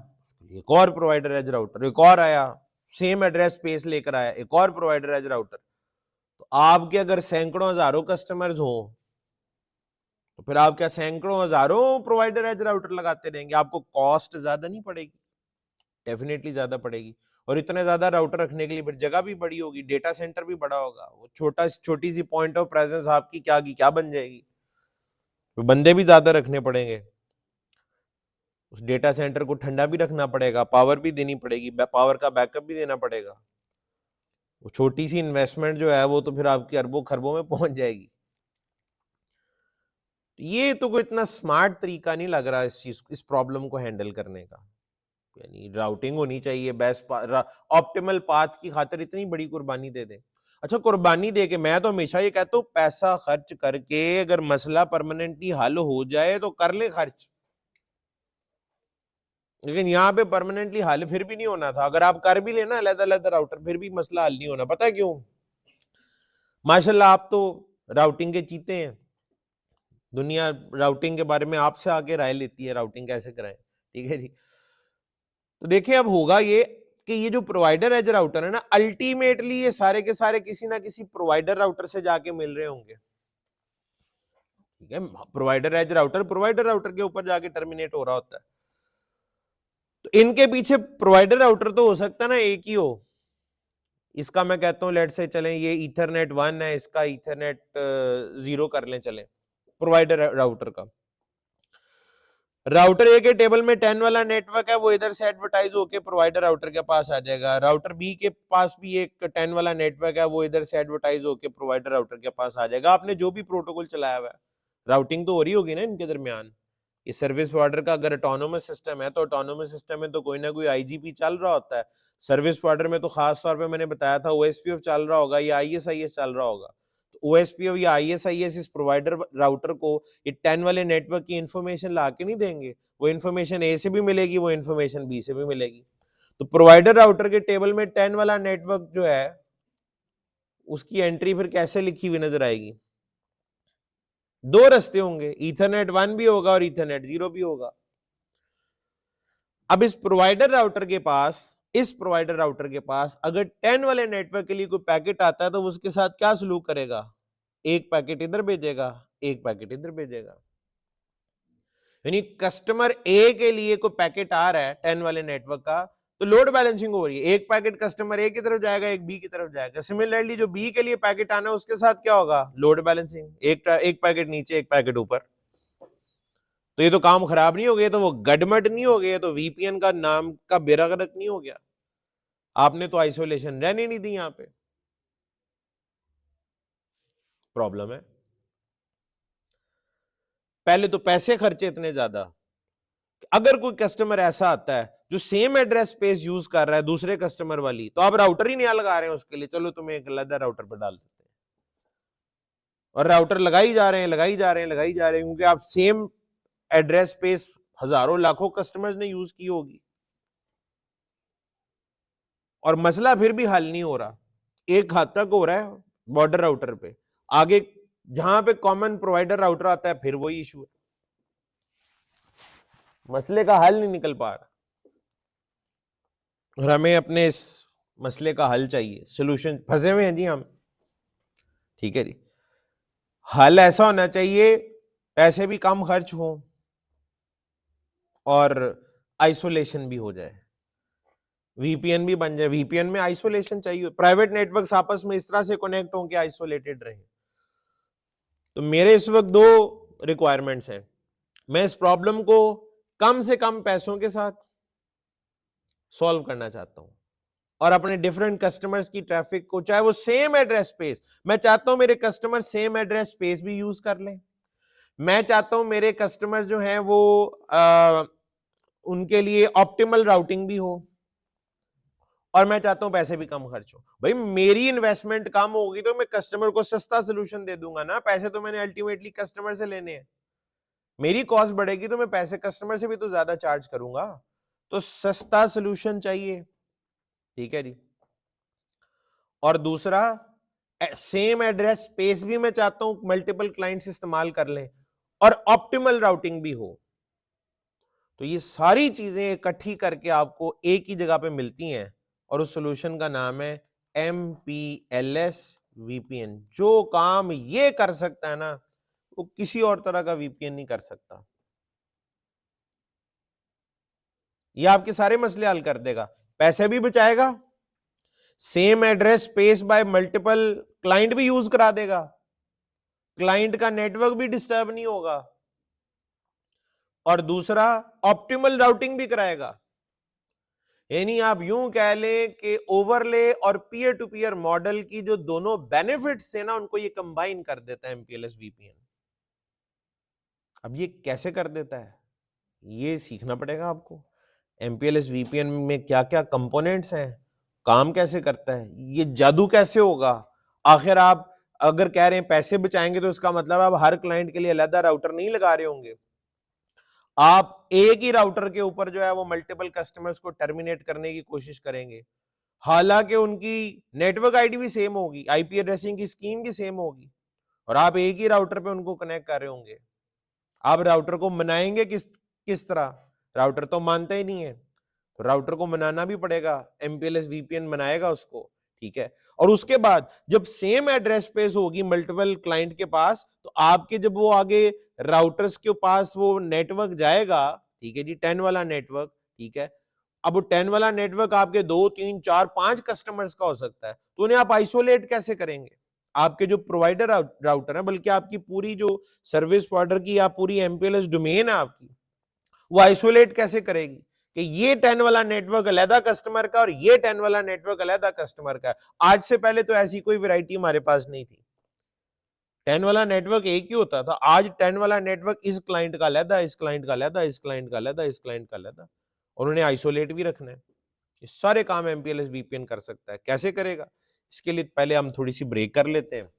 एक और प्रोवाइडर एज राउटर, एक और आया सेम एड्रेस स्पेस लेकर आया, एक और प्रोवाइडर एज राउटर, तो आपके अगर सैकड़ों हजारों कस्टमर्स हो, तो फिर आप क्या सैकड़ों हजारों प्रोवाइडर एज राउटर लगाते रहेंगे? आपको कॉस्ट ज्यादा नहीं पड़ेगी? डेफिनेटली ज्यादा पड़ेगी। और इतने ज्यादा राउटर रखने के लिए फिर जगह भी बड़ी होगी, डेटा सेंटर भी बड़ा होगा, वो छोटी सी पॉइंट ऑफ प्रेजेंस आपकी क्या बन जाएगी, तो बंदे भी ज्यादा रखने पड़ेंगे, उस डेटा सेंटर को ठंडा भी रखना पड़ेगा, पावर भी देनी पड़ेगी, पावर का बैकअप भी देना पड़ेगा। वो छोटी सी इन्वेस्टमेंट जो है वो तो फिर आपकी अरबों खरबों में पहुंच जाएगी। ये तो कोई इतना स्मार्ट तरीका नहीं लग रहा इस प्रॉब्लम को हैंडल करने का। यानी राउटिंग होनी चाहिए, बेस्ट ऑप्टिमल पाथ की खातिर इतनी बड़ी कुर्बानी दे दे। अच्छा, कुर्बानी दे के मैं तो हमेशा ये कहता हूँ, पैसा खर्च करके अगर मसला परमानेंटली हल हो जाए तो कर ले खर्च, लेकिन यहाँ पे परमानेंटली हल फिर भी नहीं होना था। अगर आप कर भी लेना अलग अलग राउटर, फिर भी मसला हल नहीं होना। पता है क्यों? माशाल्लाह आप तो राउटिंग के चीते हैं, दुनिया राउटिंग के बारे में आपसे आके राय लेती है, राउटिंग कैसे कराएं। ठीक है जी, तो देखिए अब होगा ये कि ये जो प्रोवाइडर एज राउटर है ना, अल्टीमेटली ये सारे के सारे किसी ना किसी प्रोवाइडर राउटर से जाके मिल रहे होंगे। ठीक है, प्रोवाइडर राउटर के ऊपर जाके टर्मिनेट हो रहा होता है। तो इनके पीछे प्रोवाइडर राउटर तो हो सकता है ना एक ही हो। इसका मैं कहता हूं लेट से चलें ये ईथरनेट 1 है, इसका ईथरनेट 0 कर लें, चलें प्रोवाइडर राउटर का। राउटर ए के टेबल में 10 वाला नेटवर्क है, वो इधर से एडवर्टाइज होके प्रोवाइडर राउटर के पास आ जाएगा। राउटर बी के पास भी एक 10 वाला नेटवर्क है, वो इधर से एडवर्टाइज होके प्रोवाइडर राउटर के पास आ जाएगा। आपने जो भी प्रोटोकॉल चलाया हुआ है, राउटिंग तो हो रही होगी ना इनके दरमियान। ये सर्विस प्रोवाइडर का अगर ऑटोनोमस सिस्टम है, तो ऑटोनोमस सिस्टम में तो कोई ना कोई आईजीपी चल रहा होता है। सर्विस प्रोवाइडर में तो खास तौर पे मैंने बताया था ओएसपीएफ चल रहा होगा या आईएसआईएस चल रहा होगा। तो ओएसपीएफ या आईएसआईएस इस प्रोवाइडर राउटर को ये 10 वाले नेटवर्क की इंफॉर्मेशन ला के नहीं देंगे। वो इन्फॉर्मेशन ए से भी मिलेगी, वो इन्फॉर्मेशन बी से भी मिलेगी। तो प्रोवाइडर राउटर के टेबल में 10 वाला नेटवर्क जो है, उसकी एंट्री फिर कैसे लिखी हुई नजर आएगी? दो रास्ते होंगे, ईथरनेट 1 भी होगा और ईथरनेट 0 भी होगा। अब इस प्रोवाइडर राउटर के पास अगर 10 वाले नेटवर्क के लिए कोई पैकेट आता है तो वो उसके साथ क्या सलूक करेगा? एक पैकेट इधर भेजेगा, एक पैकेट इधर भेजेगा। यानी कस्टमर ए के लिए कोई पैकेट आ रहा है 10 वाले नेटवर्क का, तो लोड बैलेंसिंग हो रही है। एक पैकेट कस्टमर ए की तरफ जाएगा, एक बी की तरफ जाएगा। सिमिलरली जो बी के लिए पैकेट आना है उसके साथ क्या होगा? लोड बैलेंसिंग, एक पैकेट नीचे, एक पैकेट ऊपर। तो ये तो काम खराब नहीं हो गया, तो वो गडमड नहीं हो गया, तो वीपीएन का नाम का बेड़ा गर्क नहीं हो गया। आपने तो आइसोलेशन रहने नहीं दी, यहां पे प्रॉब्लम है। पहले तो पैसे खर्चे इतने ज्यादा। अगर कोई कस्टमर ऐसा आता है जो सेम एड्रेस स्पेस यूज कर रहा है दूसरे कस्टमर वाली, तो आप राउटर ही नहीं लगा रहे हैं उसके लिए, चलो तुम्हें एक अलग राउटर पर डाल देते हैं, और राउटर लगाई जा रहे हैं, क्योंकि आप सेम एड्रेस स्पेस हजारों लाखों कस्टमर्स ने यूज की होगी, और मसला फिर भी हल नहीं हो रहा। एक हद तक हो रहा है बॉर्डर राउटर पे, आगे जहां पे कॉमन प्रोवाइडर राउटर आता है फिर वही इशू है, मसले का हल नहीं निकल पा रहा। और हमें अपने इस मसले का हल चाहिए, सोल्यूशन। फंसे हुए हैं जी हम, ठीक है जी। हल ऐसा होना चाहिए पैसे भी कम खर्च हो और आइसोलेशन भी हो जाए, वीपीएन भी बन जाए। वीपीएन में आइसोलेशन चाहिए, प्राइवेट नेटवर्क्स आपस में इस तरह से कनेक्ट हों कि आइसोलेटेड रहे। तो मेरे इस वक्त दो रिक्वायरमेंट्स हैं। मैं इस प्रॉब्लम को कम से कम पैसों के साथ सॉल्व करना चाहता हूं, और अपने डिफरेंट कस्टमर्स की ट्रैफिक को, चाहे वो सेम एड्रेस स्पेस, मैं चाहता हूं मेरे कस्टमर सेम एड्रेस स्पेस भी यूज कर लें। मैं चाहता हूं मेरे कस्टमर जो हैं वो उनके लिए ऑप्टिमल राउटिंग भी हो, और मैं चाहता हूं पैसे भी कम खर्च हो। भाई मेरी इन्वेस्टमेंट कम होगी तो मैं कस्टमर को सस्ता सोल्यूशन दे दूंगा ना, पैसे तो मैंने अल्टीमेटली कस्टमर से लेने हैं। मेरी कॉस्ट बढ़ेगी तो मैं पैसे कस्टमर से भी तो ज्यादा चार्ज करूंगा, तो सस्ता सोल्यूशन चाहिए, ठीक है जी। और दूसरा, सेम एड्रेस स्पेस भी मैं चाहता हूं मल्टीपल क्लाइंट्स इस्तेमाल कर लें, और ऑप्टिमल राउटिंग भी हो। तो ये सारी चीजें इकट्ठी करके आपको एक ही जगह पे मिलती हैं, और उस सॉल्यूशन का नाम है MPLS VPN। जो काम ये कर सकता है ना, वो किसी और तरह का VPN नहीं कर सकता। ये आपके सारे मसले हल कर देगा, पैसे भी बचाएगा, same address space bye multiple client भी यूज करा देगा, क्लाइंट का नेटवर्क भी डिस्टर्ब नहीं होगा, और दूसरा ऑप्टिमल राउटिंग भी कराएगा। यानी आप यूं कह लें कि ओवरले और पीयर टू पीयर मॉडल की जो दोनों बेनिफिट्स थे ना, उनको ये कंबाइन कर देता है MPLS VPN। अब ये कैसे कर देता है, ये सीखना पड़ेगा आपको। MPLS VPN में क्या क्या कंपोनेंट्स हैं, काम कैसे करता है, ये जादू कैसे होगा। आखिर आप अगर कह रहे हैं पैसे बचाएंगे, तो इसका मतलब आप हर क्लाइंट के लिए अलग राउटर नहीं लगा रहे होंगे, आप एक ही राउटर के ऊपर जो है वो मल्टीपल कस्टमर्स को टर्मिनेट करने की कोशिश करेंगे। हालांकि उनकी नेटवर्क आईडी भी सेम होगी, आईपी एड्रेसिंग की स्कीम भी सेम होगी, और आप एक ही राउटर पे उनको कनेक्ट कर रहे होंगे। आप राउटर को मनाएंगे किस तरह? राउटर तो मानता ही नहीं है, तो राउटर को मनाना भी पड़ेगा, MPLS VPN मनाएगा उसको, ठीक है। और उसके बाद जब सेम एड्रेस स्पेस होगी मल्टीपल क्लाइंट के पास, तो आपके जब वो आगे राउटर्स के पास वो नेटवर्क जाएगा, ठीक है जी, 10 वाला नेटवर्क, ठीक है। अब वो 10 वाला नेटवर्क आपके 2, 3, 4, 5 कस्टमर्स का हो सकता है, तो उन्हें आप आइसोलेट कैसे करेंगे? आपके जो प्रोवाइडर राउटर है, बल्कि आपकी पूरी जो सर्विस प्रोवाइडर की या पूरी MPLS डोमेन है आपकी, वो आइसोलेट कैसे करेगी कि ये 10 वाला नेटवर्क अलहदा कस्टमर का और ये 10 वाला नेटवर्क अलहदा कस्टमर का? आज से पहले तो ऐसी कोई वैरायटी हमारे पास नहीं थी, 10 वाला नेटवर्क एक ही होता था। आज 10 वाला नेटवर्क इस क्लाइंट का अलहदा, इस क्लाइंट का अलहदा, इस क्लाइंट का अलहदा, इस क्लाइंट का अलहदा, और उन्हें आइसोलेट भी रखना है। ये सारे काम MPLS VPN कर सकता है। कैसे करेगा, इसके लिए पहले हम थोड़ी सी ब्रेक कर लेते हैं,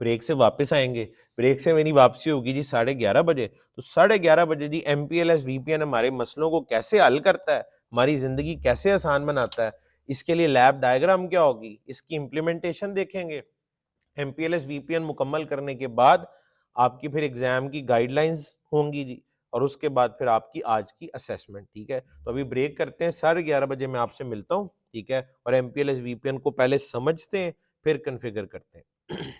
ब्रेक से वापस आएंगे। ब्रेक से मेरी वापसी होगी जी 11:30 बजे। तो 11:30 बजे जी MPLS VPN हमारे मसलों को कैसे हल करता है, हमारी जिंदगी कैसे आसान बनाता है, इसके लिए लैब डायग्राम क्या होगी, इसकी इंप्लीमेंटेशन देखेंगे, एमपीएलएस वीपीएन मुकम्मल करने के बाद आपकी फिर एग्जाम की गाइडलाइंस होंगी जी, और उसके बाद फिर आपकी आज की असेसमेंट। ठीक है, तो अभी ब्रेक करते हैं, 11:30 बजे मैं आपसे मिलता हूँ। ठीक है, और एमपीएलएस वीपीएन को पहले समझते हैं, फिर कन्फिगर करते हैं।